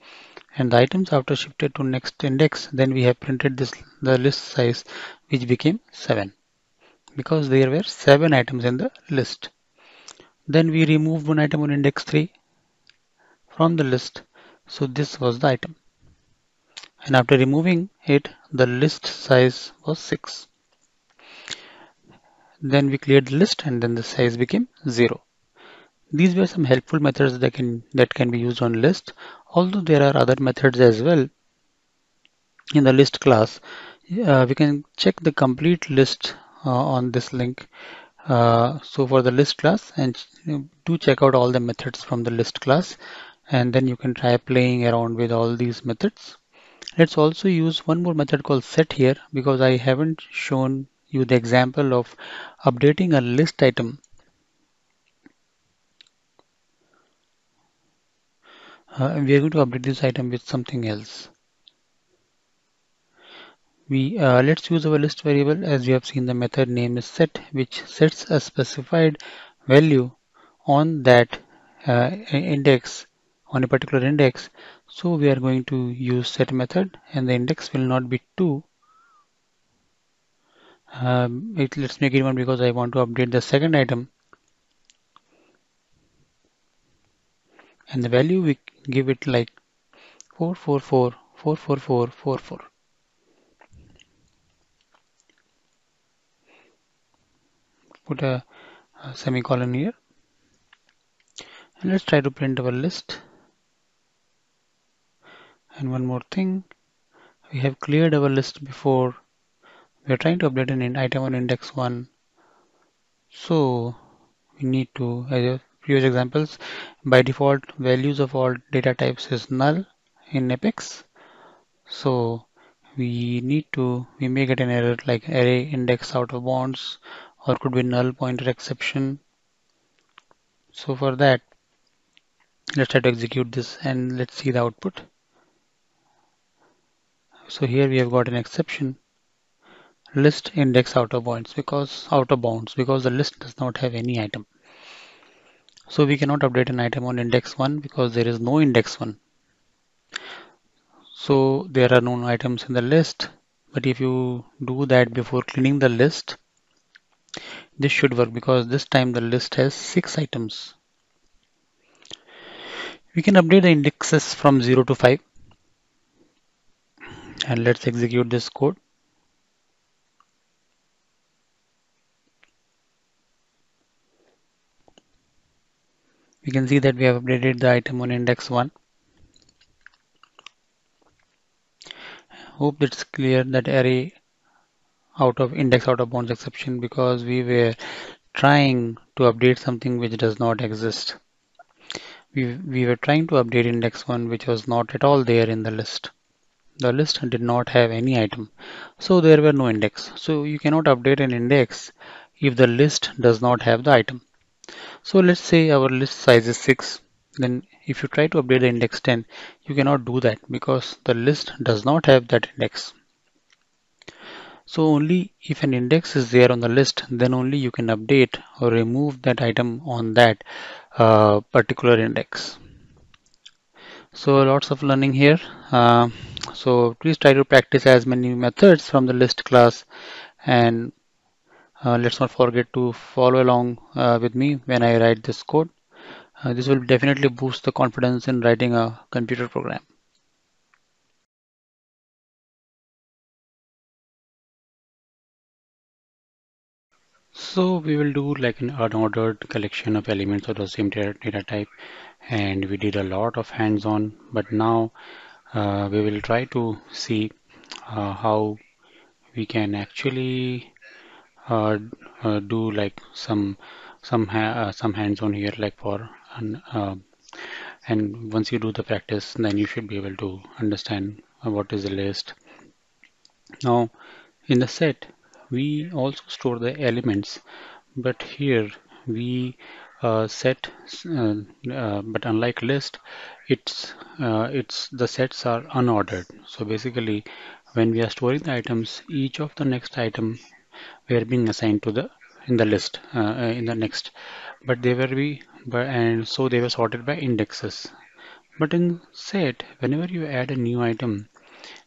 S1: And the items after shifted to next index, then we have printed the list size, which became 7 because there were 7 items in the list. Then we removed one item on index 3 from the list, so this was the item. And after removing it, the list size was 6. Then we cleared the list and then the size became 0. These were some helpful methods that can be used on list, although there are other methods as well. In the list class, we can check the complete list on this link. So for the list class, and do check out all the methods from the list class, and then you can try playing around with all these methods. Let's also use one more method called set here, because I haven't shown you the example of updating a list item. We are going to update this item with something else. Let's use our list variable. As you have seen, the method name is set, which sets a specified value on that index, on a particular index. So we are going to use set method, and the index will not be 2. Let's make it 1 because I want to update the second item, and the value we give it like 444 444 44. Put a semicolon here, and let's try to print our list. And one more thing, we have cleared our list before. We are trying to update an item on index 1. So we need to, as previous examples, by default values of all data types is null in Apex. So we may get an error like array index out of bounds, or could be null pointer exception. So for that, let's try to execute this and let's see the output. So here we have got an exception, list index out of bounds because the list does not have any item. So we cannot update an item on index 1 because there is no index 1. So there are no items in the list. But if you do that before cleaning the list, this should work because this time the list has 6 items. We can update the indexes from 0 to 5. And let's execute this code. We can see that we have updated the item on index 1. Hope it's clear that array index out of bounds exception because we were trying to update something which does not exist. We were trying to update index 1 which was not at all there in the list. The list did not have any item, so there were no index. So you cannot update an index if the list does not have the item. So let's say our list size is 6. Then if you try to update the index 10, you cannot do that because the list does not have that index. So only if an index is there on the list, then only you can update or remove that item on that particular index. So lots of learning here. Uh, so please try to practice as many methods from the list class, and let's not forget to follow along with me when I write this code. This will definitely boost the confidence in writing a computer program. So we will do like an unordered collection of elements of the same data type, and we did a lot of hands-on, but now we will try to see how we can actually uh, do like some hands-on here, like for and once you do the practice, then you should be able to understand what is the list. Now, in the set, we also store the elements, but here we but unlike list, it's the sets are unordered. So basically, when we are storing the items, each of the next item were being assigned to the in the list in the next, but they were be but and so they were sorted by indexes. But in set, whenever you add a new item,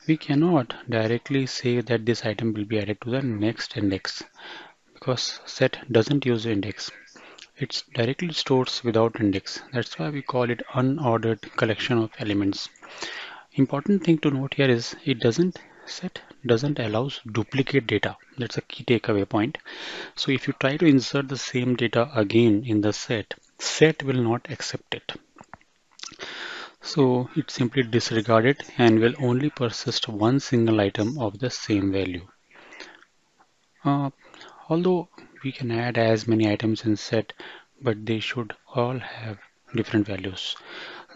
S1: we cannot directly say that this item will be added to the next index because set doesn't use index. It directly stores without index. That's why we call it unordered collection of elements. Important thing to note here is it doesn't set doesn't allows duplicate data. That's a key takeaway point. So if you try to insert the same data again in the set will not accept it. So it simply disregard it and will only persist one single item of the same value. Uh, Although we can add as many items in set, but they should all have different values.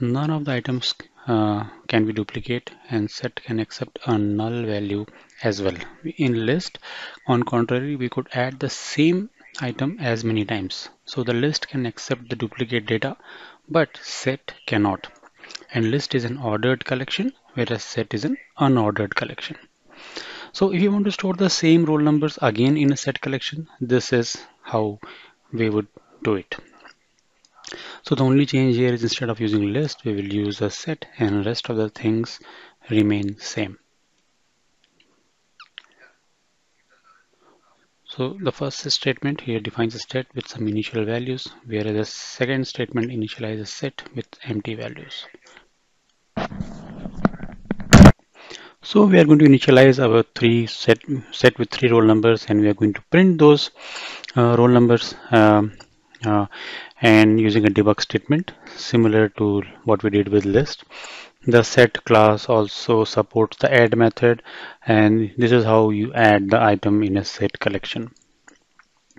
S1: None of the items can be duplicate, and set can accept a null value as well. In list, on contrary, we could add the same item as many times. So the list can accept the duplicate data, but set cannot. And list is an ordered collection, whereas set is an unordered collection. So if you want to store the same roll numbers again in a set collection, this is how we would do it. So the only change here is instead of using list, we will use a set and rest of the things remain same. So the first statement here defines a set with some initial values, whereas the second statement initializes a set with empty values. So we are going to initialize our set with three roll numbers, and we are going to print those roll numbers uh, and using a debug statement similar to what we did with list. The set class also supports the add method, and this is how you add the item in a set collection.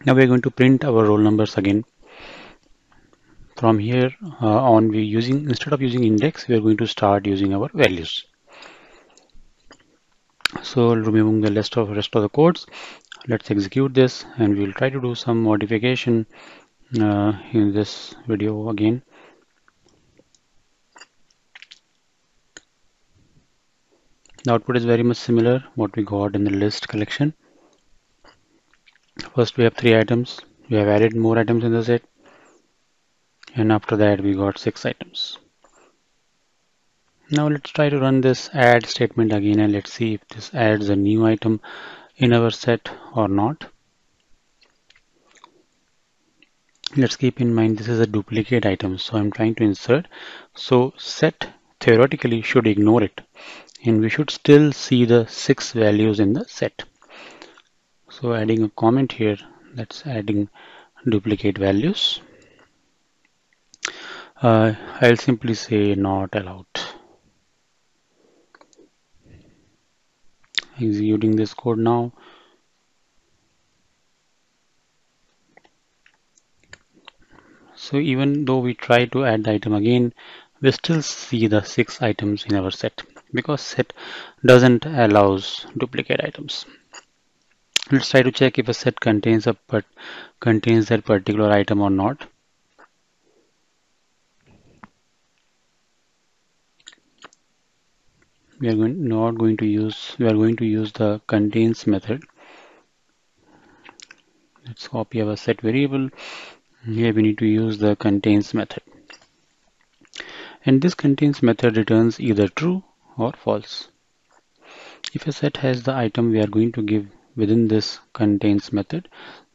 S1: Now we are going to print our roll numbers again. From here on, we using instead of using index, we are going to start using our values. So removing the rest of the codes, let's execute this, and we'll try to do some modification in this video again. The output is very much similar what we got in the list collection. First we have 3 items. We have added more items in the set, and after that we got 6 items. Now let's try to run this add statement again, and let's see if this adds a new item in our set or not. Let's keep in mind this is a duplicate item, so I'm trying to insert. So set theoretically should ignore it, and we should still see the 6 values in the set. So adding a comment here, that's adding duplicate values. I'll simply say not allowed. Executing this code now. So even though we try to add the item again, we still see the 6 items in our set. because set doesn't allows duplicate items. Let's try to check if a set contains that particular item or not. We are going to use the contains method. Let's copy our set variable. Here we need to use the contains method. And this contains method returns either true or false. If a set has the item we are going to give within this contains method,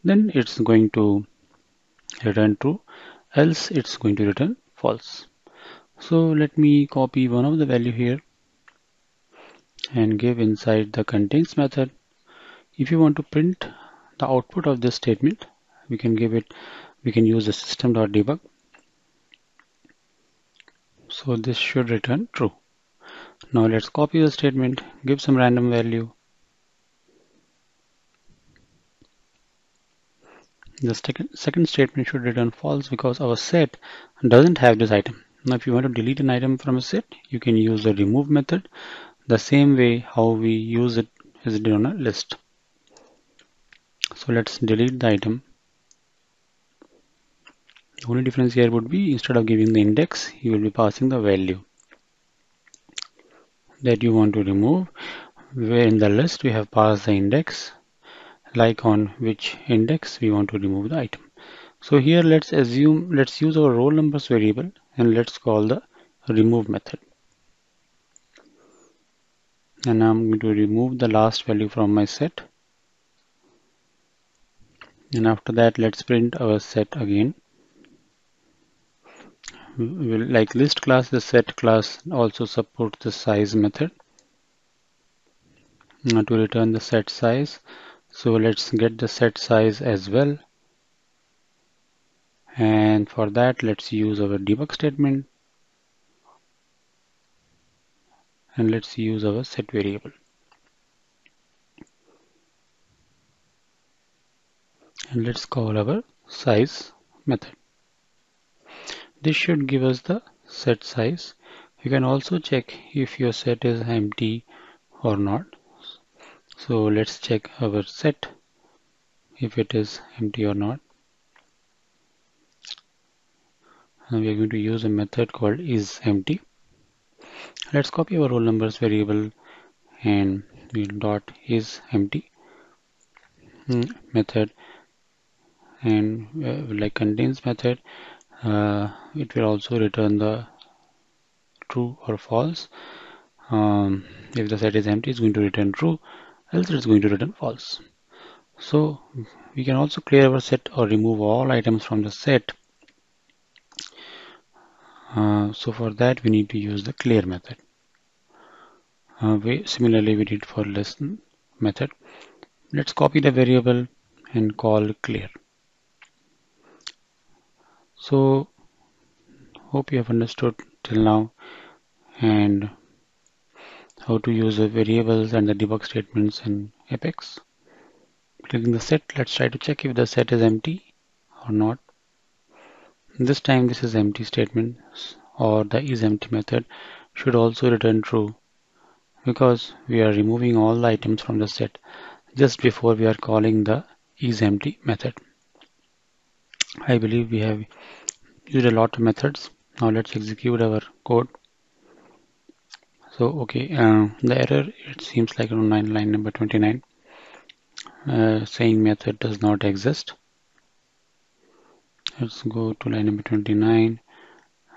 S1: then it's going to return true, else it's going to return false. So let me copy one of the value here and give inside the contains method. If you want to print the output of this statement, we can use the system.debug. So this should return true. Now let's copy the statement, give some random value. The second statement should return false because our set doesn't have this item. Now if you want to delete an item from a set, you can use the remove method the same way how we use it is on a list. So let's delete the item. The only difference here would be instead of giving the index, you will be passing the value that you want to remove, where in the list we have passed the index, like on which index we want to remove the item. So here let's use our roll numbers variable and let's call the remove method. And I'm going to remove the last value from my set. And after that, let's print our set again. Like list class, the set class also supports the size method to return the set size. So let's get the set size as well. And for that, let's use our debug statement. And let's use our set variable. And let's call our size method. This should give us the set size. You can also check if your set is empty or not. So let's check our set if it is empty or not. And we are going to use a method called isEmpty. Let's copy our roll numbers variable and we'll dot isEmpty method, and like contains method, it will also return the true or false. If the set is empty, it's going to return true, else it's going to return false. So we can also clear our set or remove all items from the set. So for that we need to use the clear method. Similarly we did for list method. Let's copy the variable and call clear. So hope you have understood till now and how to use the variables and the debug statements in Apex. Clicking the set, let's try to check if the set is empty or not. This time this is empty statement, or the isEmpty method should also return true because we are removing all the items from the set just before we are calling the isEmpty method. I believe we have used a lot of methods. Now let's execute our code. So okay, the error, it seems like on line number 29, saying method does not exist. Let's go to line number 29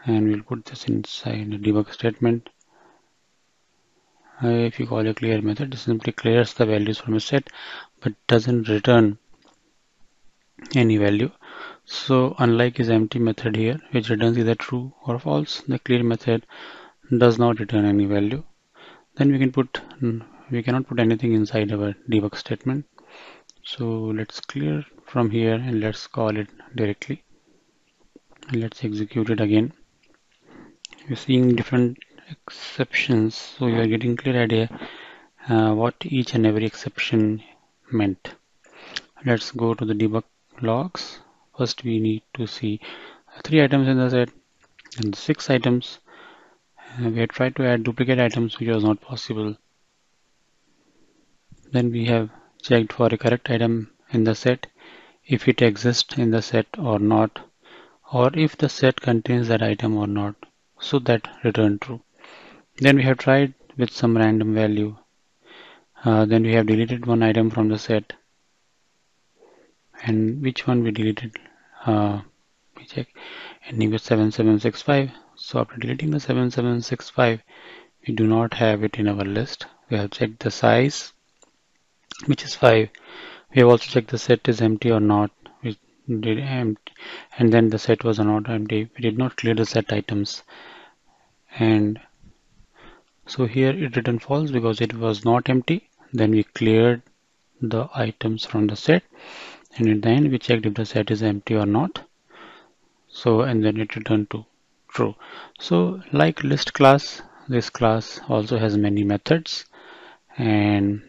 S1: and we'll put this inside the debug statement. If you call a clear method, it simply clears the values from a set but doesn't return any value. So unlike isEmpty method here, which returns either true or false, the clear method does not return any value. Then we cannot put anything inside our debug statement. So let's clear from here and let's call it directly. And let's execute it again. You're seeing different exceptions, so you are getting clear idea what each and every exception meant. Let's go to the debug logs. First we need to see 3 items in the set and 6 items, We have tried to add duplicate items, which was not possible. Then we have checked for a correct item in the set, if it exists in the set or not, or if the set contains that item or not, so that return true. Then we have tried with some random value. Then we have deleted one item from the set, and which one we deleted? We check ending with 7765. So after deleting the 7765, we do not have it in our list. We have checked the size, which is 5. We have also checked the set is empty or not. We did empty, and then the set was not empty. We did not clear the set items, and so here it returned false because it was not empty. Then we cleared the items from the set, and in the end we checked if the set is empty or not. So and then it returned to true. So like list class, this class also has many methods, and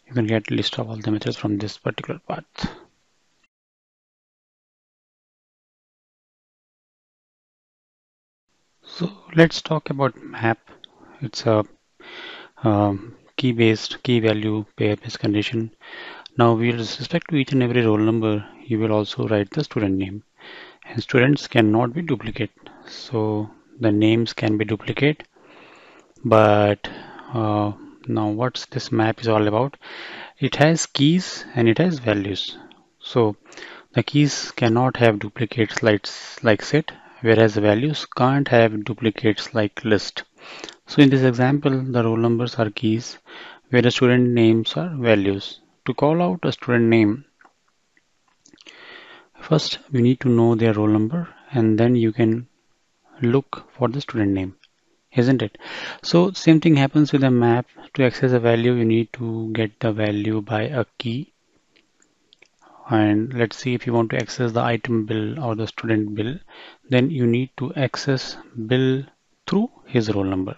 S1: you can get list of all the methods from this particular path. So let's talk about map. It's a key-based, key value pair-based condition. Now, with respect to each and every roll number, you will also write the student name. And students cannot be duplicate. So the names can be duplicate, but now what's this map is all about? It has keys and it has values. So the keys cannot have duplicates like set, whereas the values can't have duplicates like list. So in this example, the roll numbers are keys, where the student names are values. To call out a student name, first we need to know their roll number, and then you can look for the student name, isn't it? So same thing happens with a map. To access a value, you need to get the value by a key. And let's see, if you want to access the item bill or the student bill, then you need to access bill through his roll number.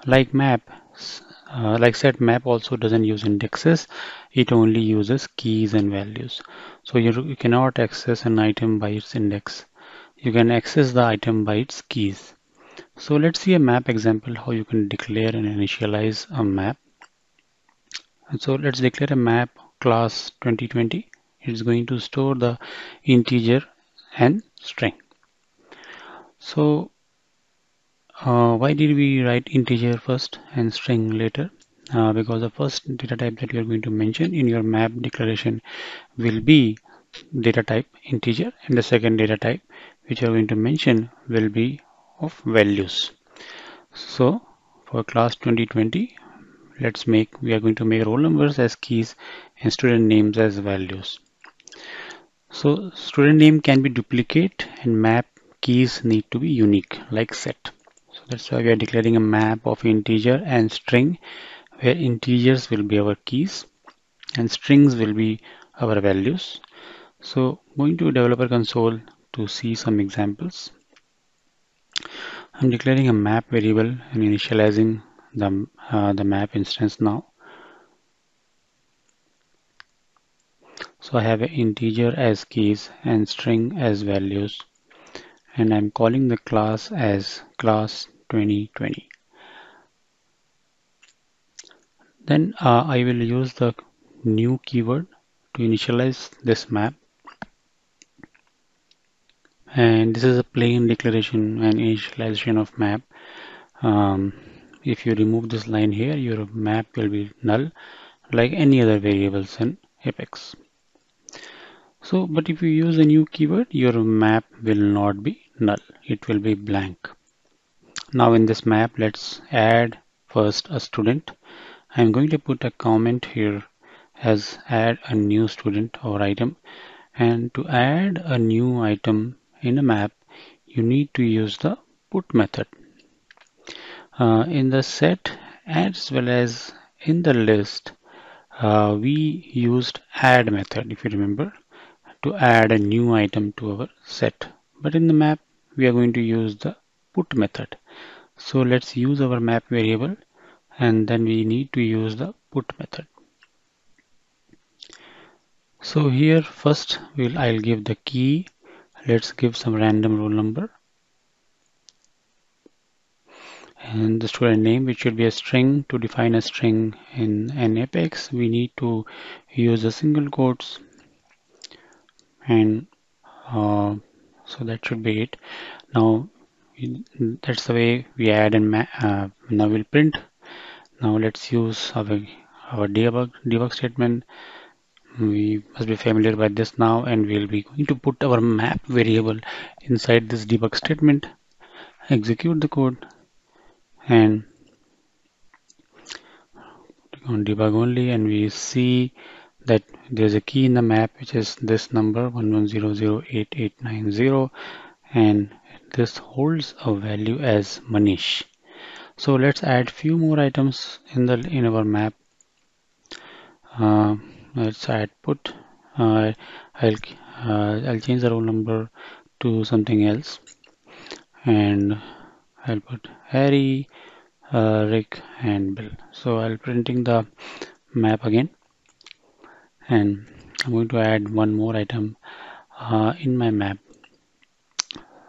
S1: Like map, like set, map also doesn't use indexes. It only uses keys and values. So you cannot access an item by its index. You can access the item by its keys. So let's see a map example, how you can declare and initialize a map. And so let's declare a map class 2020. It's going to store the integer and string. So why did we write integer first and string later? Because the first data type that you are going to mention in your map declaration will be data type integer, and the second data type which you are going to mention will be of values. So for class 2020, we are going to make roll numbers as keys and student names as values. So student name can be duplicate, and map keys need to be unique like set. So that's why we are declaring a map of integer and string, where integers will be our keys and strings will be our values. So going to developer console to see some examples. I'm declaring a map variable and initializing the map instance now. So I have an integer as keys and string as values, and I'm calling the class as class 2020. Then I will use the new keyword to initialize this map, and this is a plain declaration and initialization of map. If you remove this line here, your map will be null like any other variables in Apex. So, but if you use a new keyword, your map will not be null, it will be blank. Now in this map, let's add first a student. I'm going to put a comment here as add a new student or item. And to add a new item in a map, you need to use the put method. In the set as well as in the list, we used add method, if you remember, to add a new item to our set. But in the map, we are going to use the put method. So let's use our map variable, and then we need to use the put method. So here first I'll give the key. Let's give some random roll number. and the student name, which should be a string. To define a string in an Apex, we need to use a single quotes, and so that should be it. Now that's the way we add and now we'll print. Now let's use our debug statement. We must be familiar with this now, and we'll be going to put our map variable inside this debug statement, execute the code, and click on debug only, and we see that there's a key in the map, which is this number 11008890, and this holds a value as Manish. So let's add few more items in our map. Let's add put. Uh, I'll I'll change the roll number to something else, and I'll put Harry, Rick, and Bill. So I'll printing the map again, and I'm going to add one more item in my map.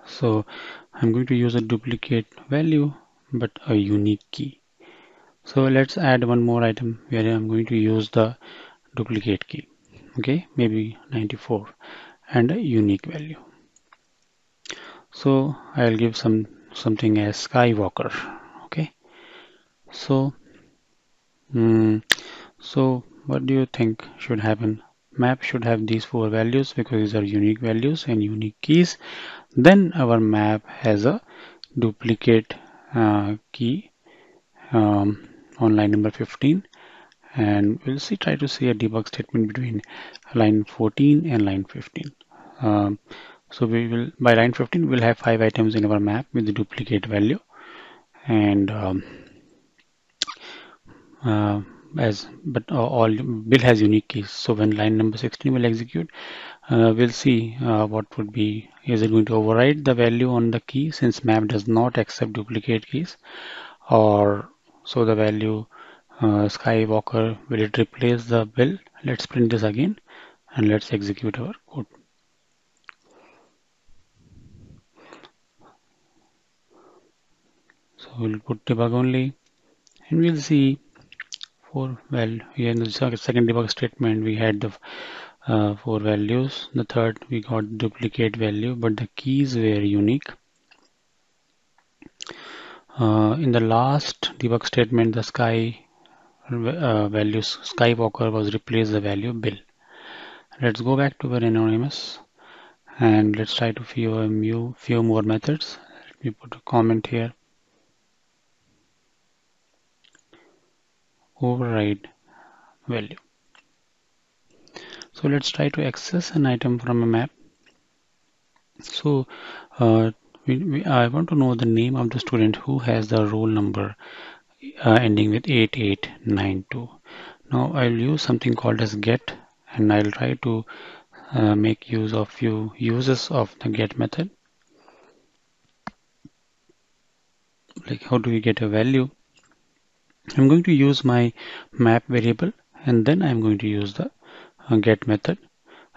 S1: So I'm going to use a duplicate value but a unique key. So let's add one more item where I'm going to use the duplicate key. Okay, maybe 94 and a unique value. So I'll give something as Skywalker. Okay, so so what do you think should happen? Map should have these four values because these are unique values and unique keys. Then our map has a duplicate key on line number 15, and we'll try to see a debug statement between line 14 and line 15. So we will, by line 15, we'll have 5 items in our map with the duplicate value, and all Bill has unique keys. So when line number 16 will execute, we'll see what would be, is it going to override the value on the key since map does not accept duplicate keys, or so the value Skywalker, will it replace the Bill? Let's print this again and let's execute our code. So we'll put debug only, and we'll see here in the second debug statement we had the 4 values. The third we got duplicate value, but the keys were unique. In the last debug statement, the value Skywalker was replaced the value Bill. Let's go back to our anonymous and let's try to few more methods. Let me put a comment here. Override value. So let's try to access an item from a map. So I want to know the name of the student who has the roll number ending with 8892. Now I'll use something called as get, and I'll try to make use of few uses of the get method. Like how do we get a value? I'm going to use my map variable, and then I'm going to use the get method.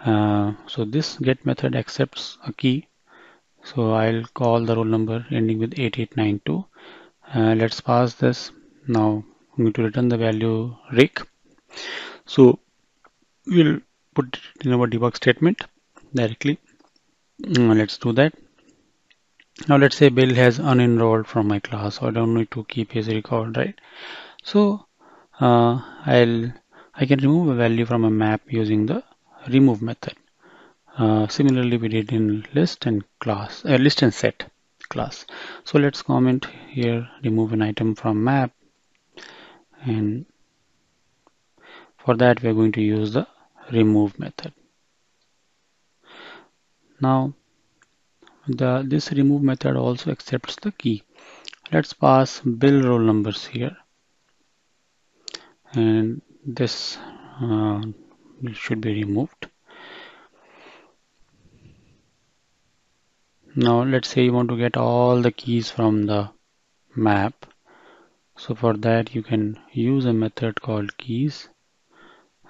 S1: So this get method accepts a key. So I'll call the roll number ending with 8892. Let's pass this. Now I'm going to return the value Rick. So we'll put it in our debug statement directly. Let's do that. Now let's say Bill has unenrolled from my class, so I don't need to keep his record, right? So I can remove a value from a map using the remove method. Similarly, we did in list and set class. So let's comment here, remove an item from map, and for that we're going to use the remove method. Now this remove method also accepts the key. Let's pass Bill roll numbers here, and this should be removed. Now let's say you want to get all the keys from the map. So for that you can use a method called keys,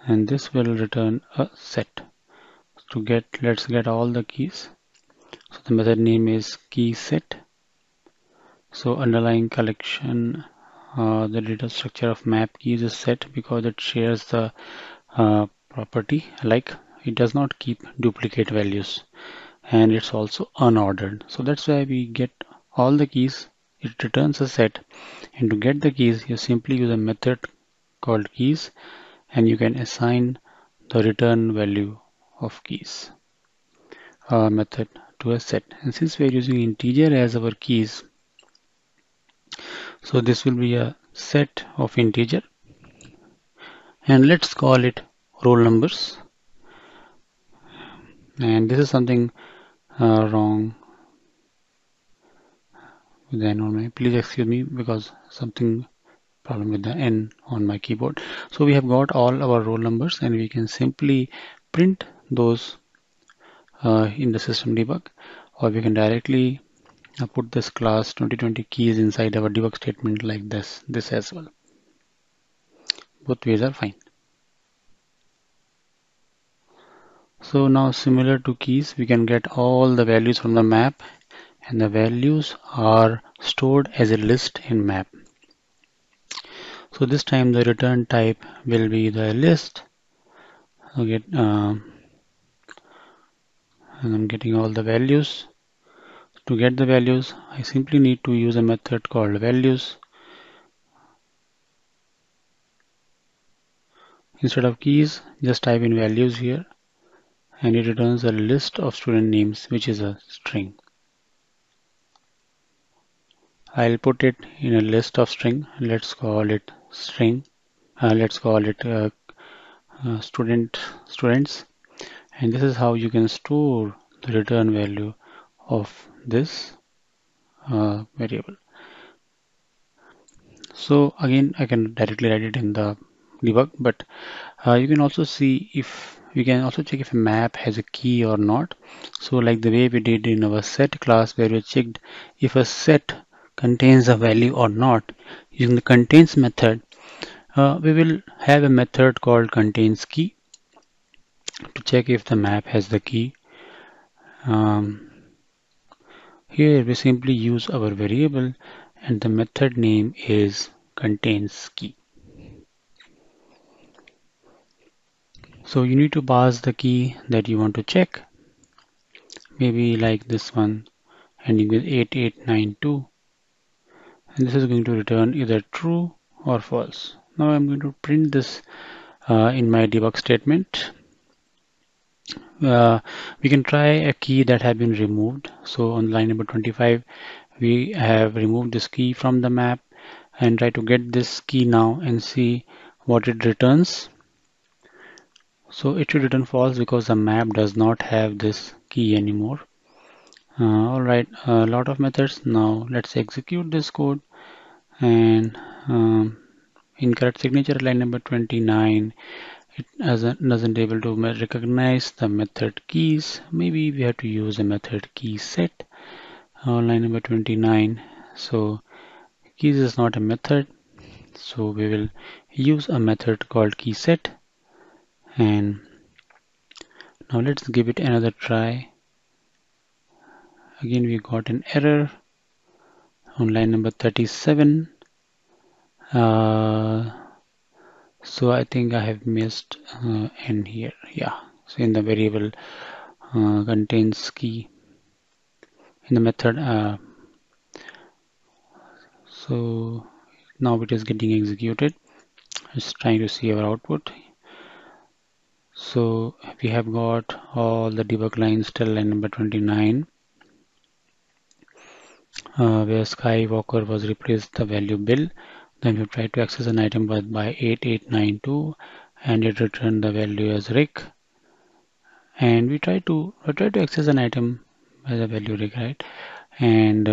S1: and this will return a set. Let's get all the keys. So the method name is key set, So underlying collection, the data structure of map keys is set because it shares the property, like it does not keep duplicate values, and it's also unordered. So that's why we get all the keys. It returns a set, and to get the keys, you simply use a method called keys, and you can assign the return value of keys method to a set. And since we are using integer as our keys, so this will be a set of integer, and let's call it roll numbers. And this is something wrong with the n on my, please excuse me because something problem with the n on my keyboard. So we have got all our roll numbers, and we can simply print those in the system debug, or we can directly put this class 2020 keys inside our debug statement like this as well. Both ways are fine. So now, similar to keys, we can get all the values from the map, and the values are stored as a list in map. So this time the return type will be the list. Okay, and I'm getting all the values. To get the values, I simply need to use a method called values. Instead of keys, just type in values here, and it returns a list of student names, which is a string. I'll put it in a list of string. Let's call it string. Let's call it students, and this is how you can store the return value of this variable. So again, I can directly write it in the debug, but you can also see if we can also check if a map has a key or not. So like the way we did in our set class, where we checked if a set contains a value or not, using the contains method, we will have a method called contains key to check if the map has the key. Here we simply use our variable, and the method name is contains key. So you need to pass the key that you want to check, maybe like this one ending with 8892, and this is going to return either true or false. Now I'm going to print this in my debug statement. We can try a key that have been removed. So on line number 25, we have removed this key from the map, and try to get this key now and see what it returns. So it should return false because the map does not have this key anymore. Alright, a lot of methods. Now let's execute this code, and incorrect signature line number 29. It doesn't able to recognize the method keys. Maybe we have to use a method key set on line number 29. So keys is not a method, so we will use a method called key set. And now let's give it another try. Again we got an error on line number 37. So I think I have missed n here. Yeah, so in the variable contains key in the method. So now it is getting executed. It's trying to see our output. So we have got all the debug lines till line number 29, where Skywalker was replaced the value Bill. Then we try to access an item by 8892, and it returned the value as Rick. And we try to access an item as a value Rick, right? And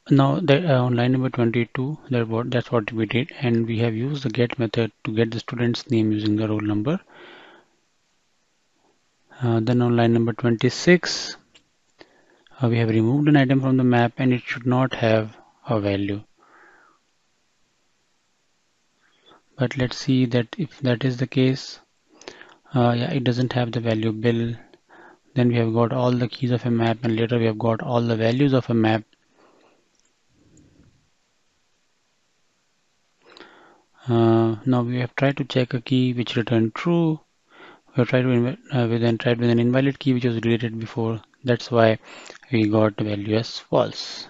S1: now that on line number 22, that's what we did, and we have used the get method to get the student's name using the roll number. Then on line number 26, we have removed an item from the map, and it should not have a value. But let's see that if that is the case. Yeah, it doesn't have the value Bill. Then we have got all the keys of a map, and later we have got all the values of a map. Now we have tried to check a key which returned true. We have tried to tried with an invalid key which was deleted before. That's why we got the value as false.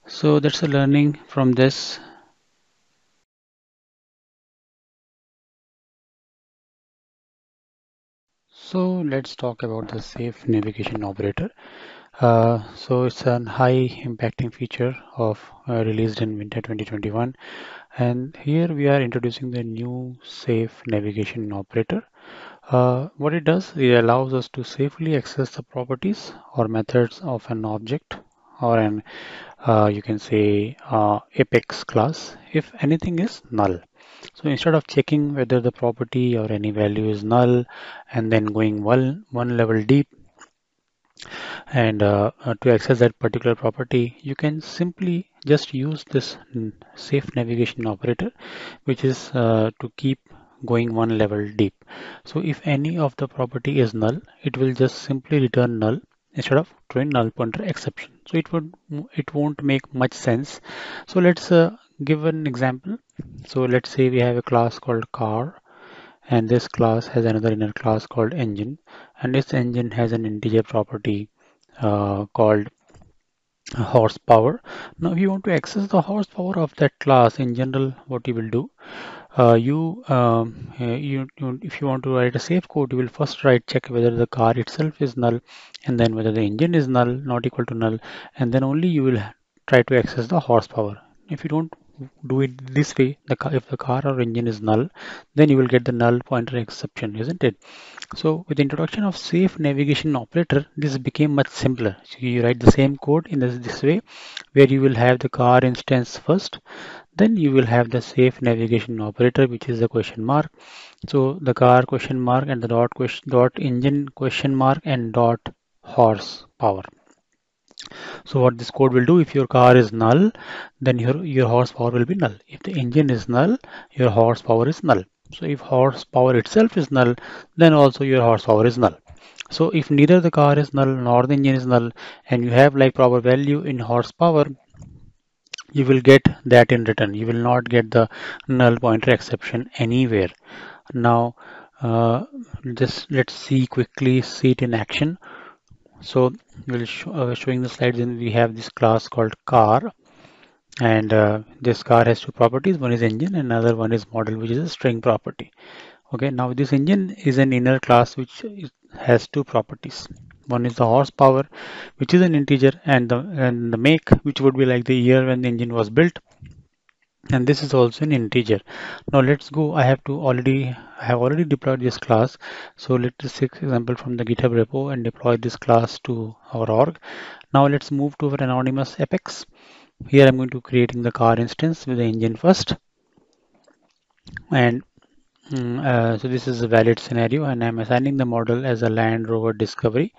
S1: So that's a learning from this. So let's talk about the safe navigation operator. So it's a high impacting feature of released in winter 2021, and here we are introducing the new safe navigation operator. What it does, it allows us to safely access the properties or methods of an object or an you can say Apex class if anything is null. So instead of checking whether the property or any value is null and then going one level deep and to access that particular property, you can simply just use this safe navigation operator, which is to keep going one level deep. So if any of the property is null, it will just simply return null instead of throwing null pointer exception. So it won't make much sense. So let's give an example. So let's say we have a class called car, and this class has another inner class called engine, and this engine has an integer property called horsepower. Now, if you want to access the horsepower of that class in general, what you will do, if you want to write a safe code, you will first check whether the car itself is null, and then whether the engine is null, not equal to null, and then only you will try to access the horsepower. If you don't do it this way, if the car or engine is null, then you will get the null pointer exception, isn't it? So with the introduction of safe navigation operator, this became much simpler. So you write the same code in this way, where you will have the car instance first, then you will have the safe navigation operator, which is the question mark. So the car question mark and the dot engine question mark and dot horsepower. So what this code will do, if your car is null, then your horsepower will be null. If the engine is null, your horsepower is null. So if horsepower itself is null, then also your horsepower is null. So if neither the car is null nor the engine is null, and you have like proper value in horsepower, you will get that in return. You will not get the null pointer exception anywhere. Now, just let's see see it in action. So showing the slides, and we have this class called car, and this car has two properties. One is engine, and another one is model, which is a string property. Okay, now this engine is an inner class has two properties. One is the horsepower, which is an integer, and the make, which would be like the year when the engine was built, and this is also an integer. Now let's go. I have already deployed this class. So let's take example from the GitHub repo and deploy this class to our org. Now let's move to our anonymous Apex. Here I'm going to creating the car instance with the engine first, and so this is a valid scenario, and I'm assigning the model as a Land Rover Discovery.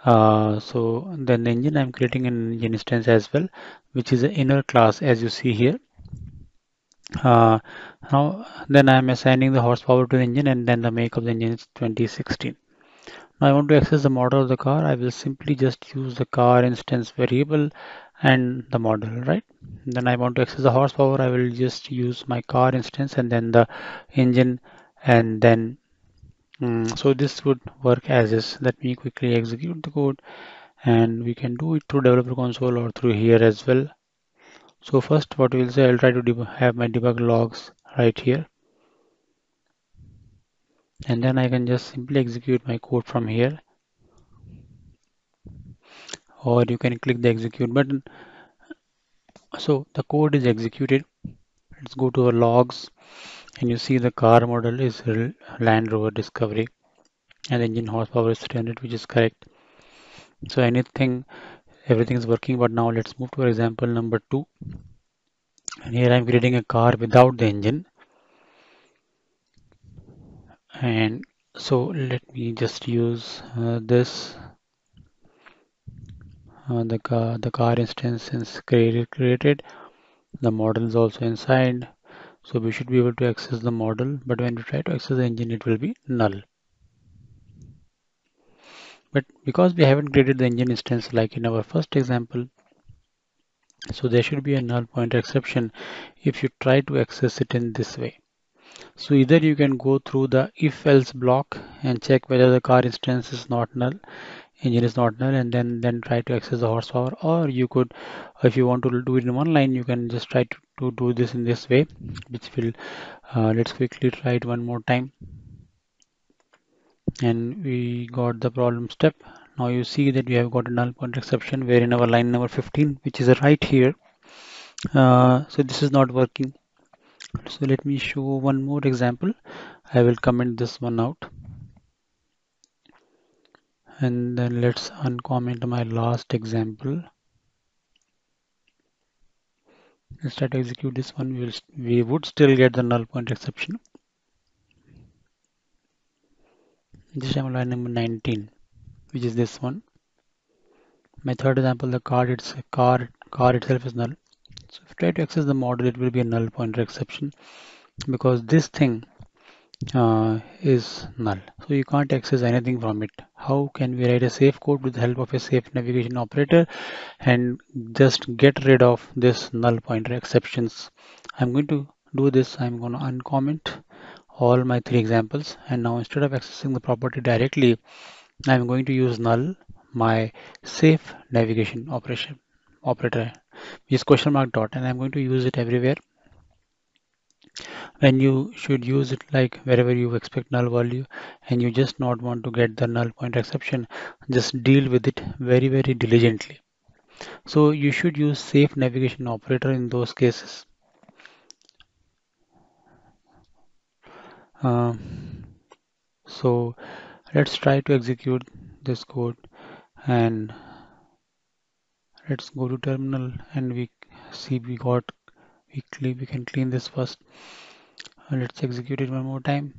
S1: So then the engine, I'm creating an engine instance as well, which is an inner class as you see here. Now then I'm assigning the horsepower to the engine, and then the make of the engine is 2016. Now I want to access the model of the car. I will simply just use the car instance variable and the model, right? Then I want to access the horsepower. I will just use my car instance and then the engine, and then so this would work as is. Let me quickly execute the code, and we can do it through developer console or through here as well. So first what we'll say, I'll try to have my debug logs right here, and then I can just simply execute my code from here, or you can click the execute button. So the code is executed. Let's go to our logs, and you see the car model is Land Rover Discovery, and engine horsepower is 300, which is correct. So everything is working. But now let's move to our example number 2, and here I'm creating a car without the engine. And so let me just use this the car instance is created. The model is also inside, so we should be able to access the model, but when we try to access the engine, it will be null. But because we haven't created the engine instance like in our first example, so there should be a null pointer exception if you try to access it in this way. So either you can go through the if else block and check whether the car instance is not null, engine is not null, and then try to access the horsepower. Or you could, if you want to do it in one line, you can just try to do this in this way, which will let's quickly try it one more time. And we got the problem step. Now you see that we have got a null pointer exception where in our line number 15, which is right here. So this is not working. So let me show one more example. I will comment this one out. And then let's uncomment my last example. Let's try to execute this one. We would still get the null point exception. This time line number 19, which is this one. My third example, the car itself is null. So if you try to access the model, it will be a null pointer exception because this thing is null. So you can't access anything from it. How can we write a safe code with the help of a safe navigation operator and just get rid of this null pointer exceptions? I'm going to do this. I'm going to uncomment all my three examples, and now instead of accessing the property directly, I'm going to use null, my safe navigation operator, which is question mark dot, and I'm going to use it everywhere. When you should use it like wherever you expect null value and you just not want to get the null pointer exception, just deal with it very diligently. So you should use safe navigation operator in those cases. So let's try to execute this code, and let's go to terminal and we see we can clean this first. Let's execute it one more time.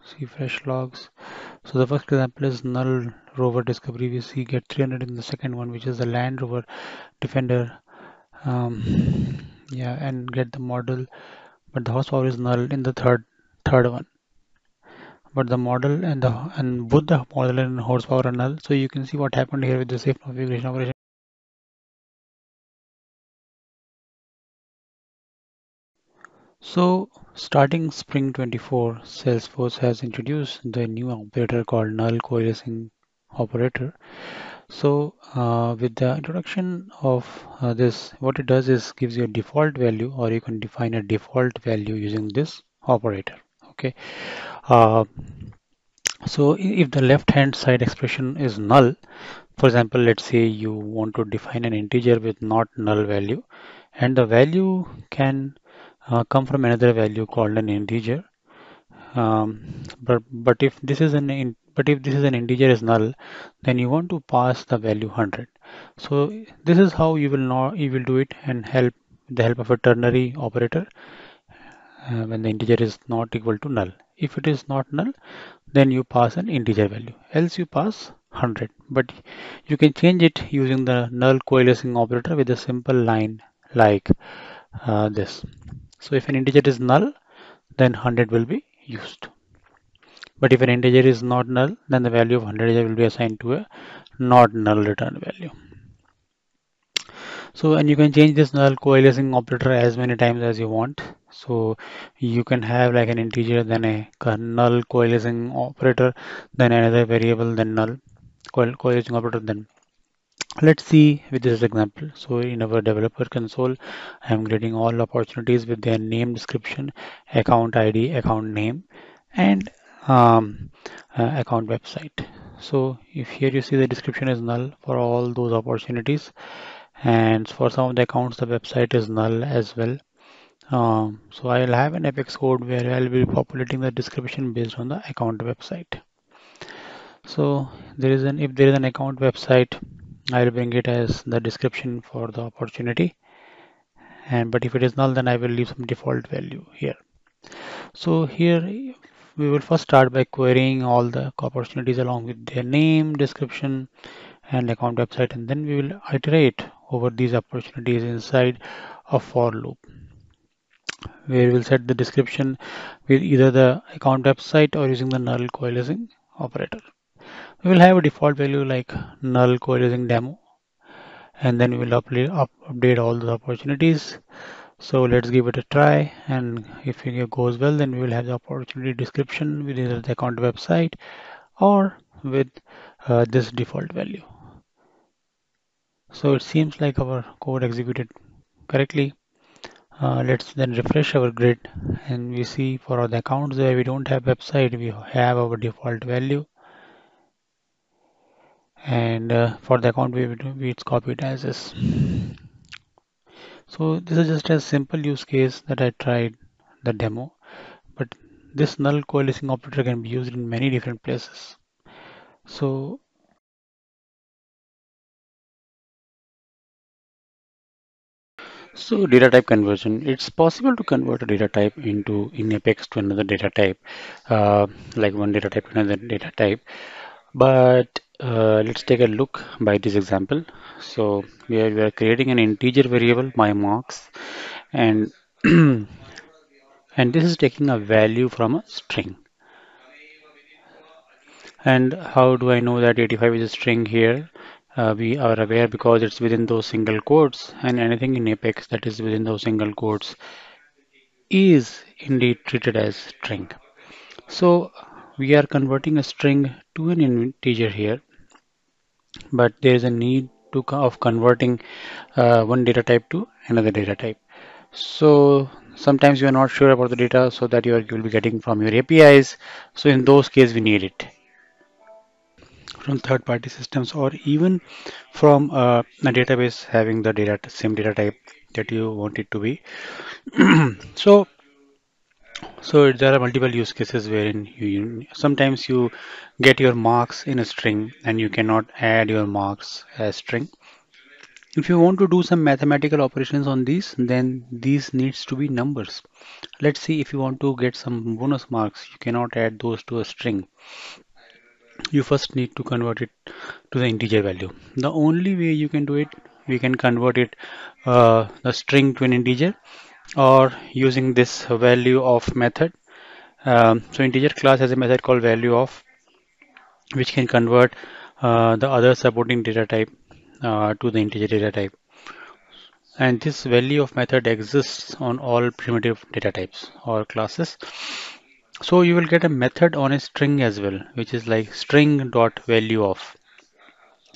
S1: See fresh logs. So the first example is null rover discovery. We see get 300 in the second one, which is the Land Rover Defender. Yeah, and get the model, but the horsepower is null in the third one. But the model and both the model and horsepower are null. So you can see what happened here with the safe configuration operation. So starting spring 24, Salesforce has introduced the new operator called null coalescing operator. So with the introduction of this, what it does is gives you a default value, or you can define a default value using this operator. Okay. Uh, so if the left hand side expression is null, for example, let's say you want to define an integer with not null value, and the value can come from another value called an integer. But if this is an integer is null, then you want to pass the value 100. So this is how you will do it and help with the help of a ternary operator when the integer is not equal to null. If it is not null, then you pass an integer value. Else you pass 100. But you can change it using the null coalescing operator with a simple line like this. So if an integer is null, then 100 will be used. But if an integer is not null, then the value of 100 will be assigned to a not null return value. So, and you can change this null coalescing operator as many times as you want. So you can have like an integer, then a null coalescing operator, then another variable, then null coalescing operator. Then let's see with this example. So in our developer console, I am getting all opportunities with their name description, account ID, account name, and um, account website. So if here you see the description is null for all those opportunities, and for some of the accounts the website is null as well. So I'll have an Apex code where I'll be populating the description based on the account website. So if there is an account website, I'll bring it as the description for the opportunity, and but if it is null, then I will leave some default value here. So here we will first start by querying all the opportunities along with their name, description, and account website, and then we will iterate over these opportunities inside a for loop where we'll set the description with either the account website or using the null coalescing operator. We will have a default value like null coalescing demo, and then we will update all the opportunities. So let's give it a try, and if it goes well, then we will have the opportunity description with either the account website or with this default value. So it seems like our code executed correctly. Let's then refresh our grid, and we see for the accounts where we don't have website, we have our default value, and for the account it's copied as is. So this is just a simple use case that I tried the demo, but this null coalescing operator can be used in many different places. So data type conversion, it's possible to convert a data type in Apex to another data type, like one data type to another data type. But let's take a look by this example. So we are creating an integer variable my marks, and and this is taking a value from a string. And how do I know that 85 is a string here? We are aware because it's within those single quotes, and anything in Apex that is within those single quotes is indeed treated as string. So we are converting a string to an integer here, but there is a need of converting one data type to another data type. So sometimes you are not sure about the data so that you will be getting from your APIs. So in those cases, we need it from third-party systems or even from a database having the same data type that you want it to be. So there are multiple use cases wherein sometimes you get your marks in a string and you cannot add your marks as string. If you want to do some mathematical operations on these, then these needs to be numbers. Let's see, if you want to get some bonus marks, you cannot add those to a string. You first need to convert it to the integer value. The only way you can do it, we can convert it the string to an integer or using this value of method. So integer class has a method called value of, which can convert the other supporting data type to the integer data type. And this value of method exists on all primitive data types or classes. So you will get a method on a string as well, which is like string dot value of.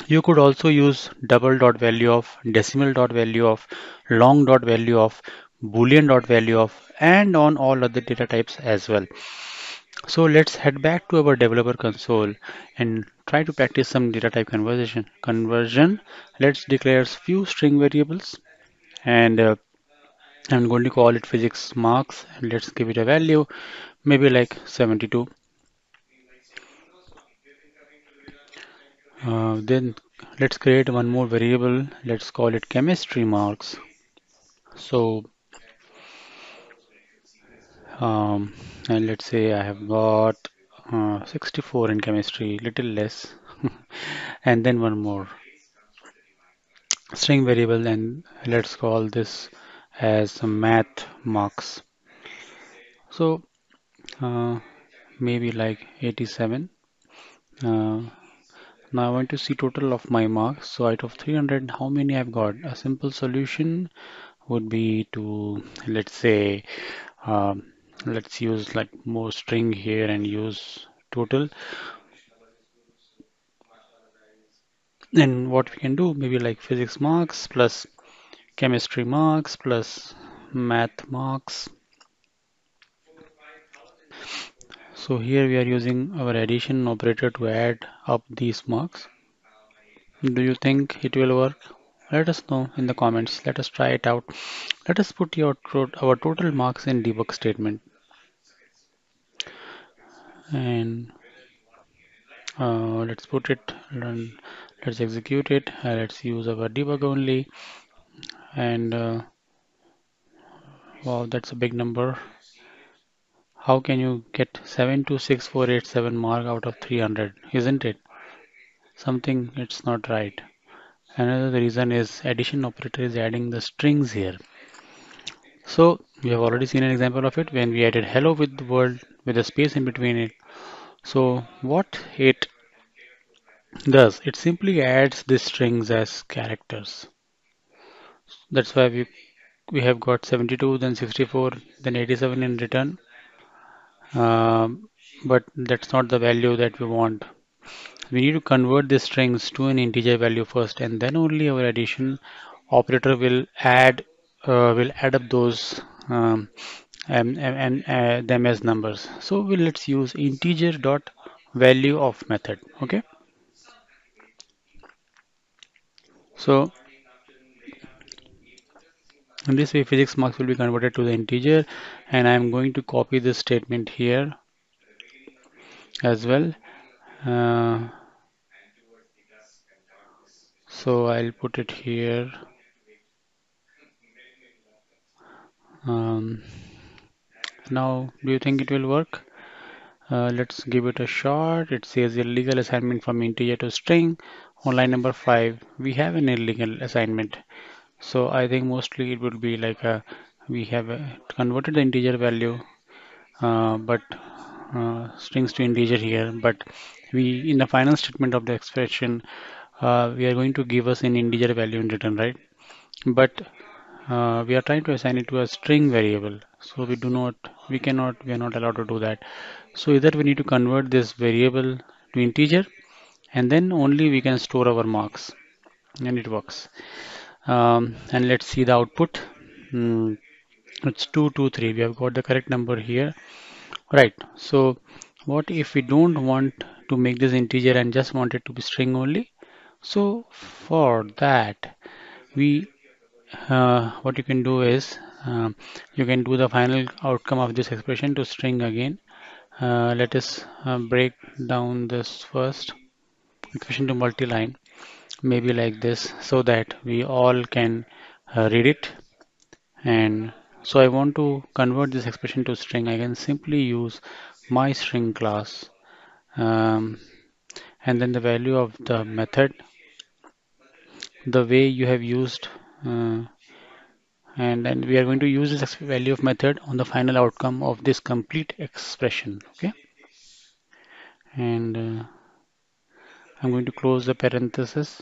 S1: You could also use double dot value of, decimal dot value of, long dot value of, boolean dot value of, and on all other data types as well. So let's head back to our developer console and try to practice some data type conversion. Let's declare few string variables, and I'm going to call it physics marks, and let's give it a value, maybe like 72. Then let's create one more variable. Let's call it chemistry marks. So, and let's say I have got 64 in chemistry, little less, and then one more string variable, and let's call this as math marks. So, uh, maybe like 87. Uh, Now I want to see total of my marks. So out of 300, how many I've got? A simple solution would be to, let's say, um, let's use like more string here and use total. And what we can do, maybe like physics marks plus chemistry marks plus math marks. So here we are using our addition operator to add up these marks. Do you think it will work? Let us know in the comments. Let us try it out. Let us put our total marks in debug statement, and let's put it and let's execute it. Let's use our debug only, and wow, that's a big number. How can you get 726,487 mark out of 300? Isn't it? Something it's not right. Another reason is addition operator is adding the strings here. So we have already seen an example of it when we added hello with the world with a space in between it. So what it Thus, it simply adds the strings as characters. That's why we have got 72, then 64, then 87 in return. But that's not the value that we want. We need to convert the strings to an integer value first, and then only our addition operator will add up those and them as numbers. So let's use integer dot value of method. Okay. So in this way, physics marks will be converted to the integer, and I am going to copy this statement here as well. Uh, so I'll put it here. Um, Now, do you think it will work? Let's give it a shot. It says illegal assignment from integer to string. On line number 5, we have an illegal assignment. So I think mostly it would be like we have converted the integer value, but strings to integer here. But we in the final statement of the expression, we are going to give us an integer value in return, right? But we are trying to assign it to a string variable, so we are not allowed to do that. So either we need to convert this variable to integer, and then only we can store our marks, and it works. And let's see the output. Hmm, it's 223. We have got the correct number here, right? So what if we don't want to make this integer and just want it to be string only? So for that, we what you can do is you can do the final outcome of this expression to string again. Let us break down this first equation to multi-line, maybe like this, so that we all can read it. And so I want to convert this expression to string. I can simply use my string class, um, and then the value of the method, the way you have used. And then we are going to use this value of method on the final outcome of this complete expression. Okay, and I'm going to close the parenthesis.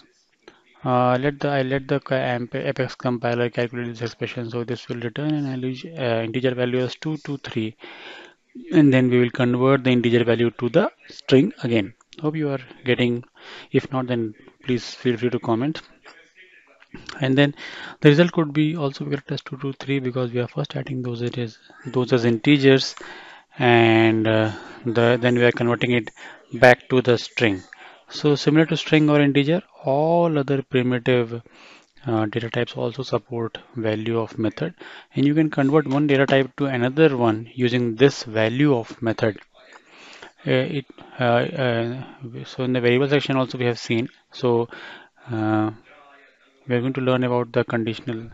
S1: I let the Apex compiler calculate this expression, so this will return an integer value as 223, and then we will convert the integer value to the string again. Hope you are getting. If not, then please feel free to comment. And then the result could be also vector as 223, because we are first adding those as integers, and then we are converting it back to the string. So similar to string or integer, all other primitive data types also support value of method, and you can convert one data type to another one using this value of method. It so in the variable section also we have seen. So uh, we are going to learn about the conditional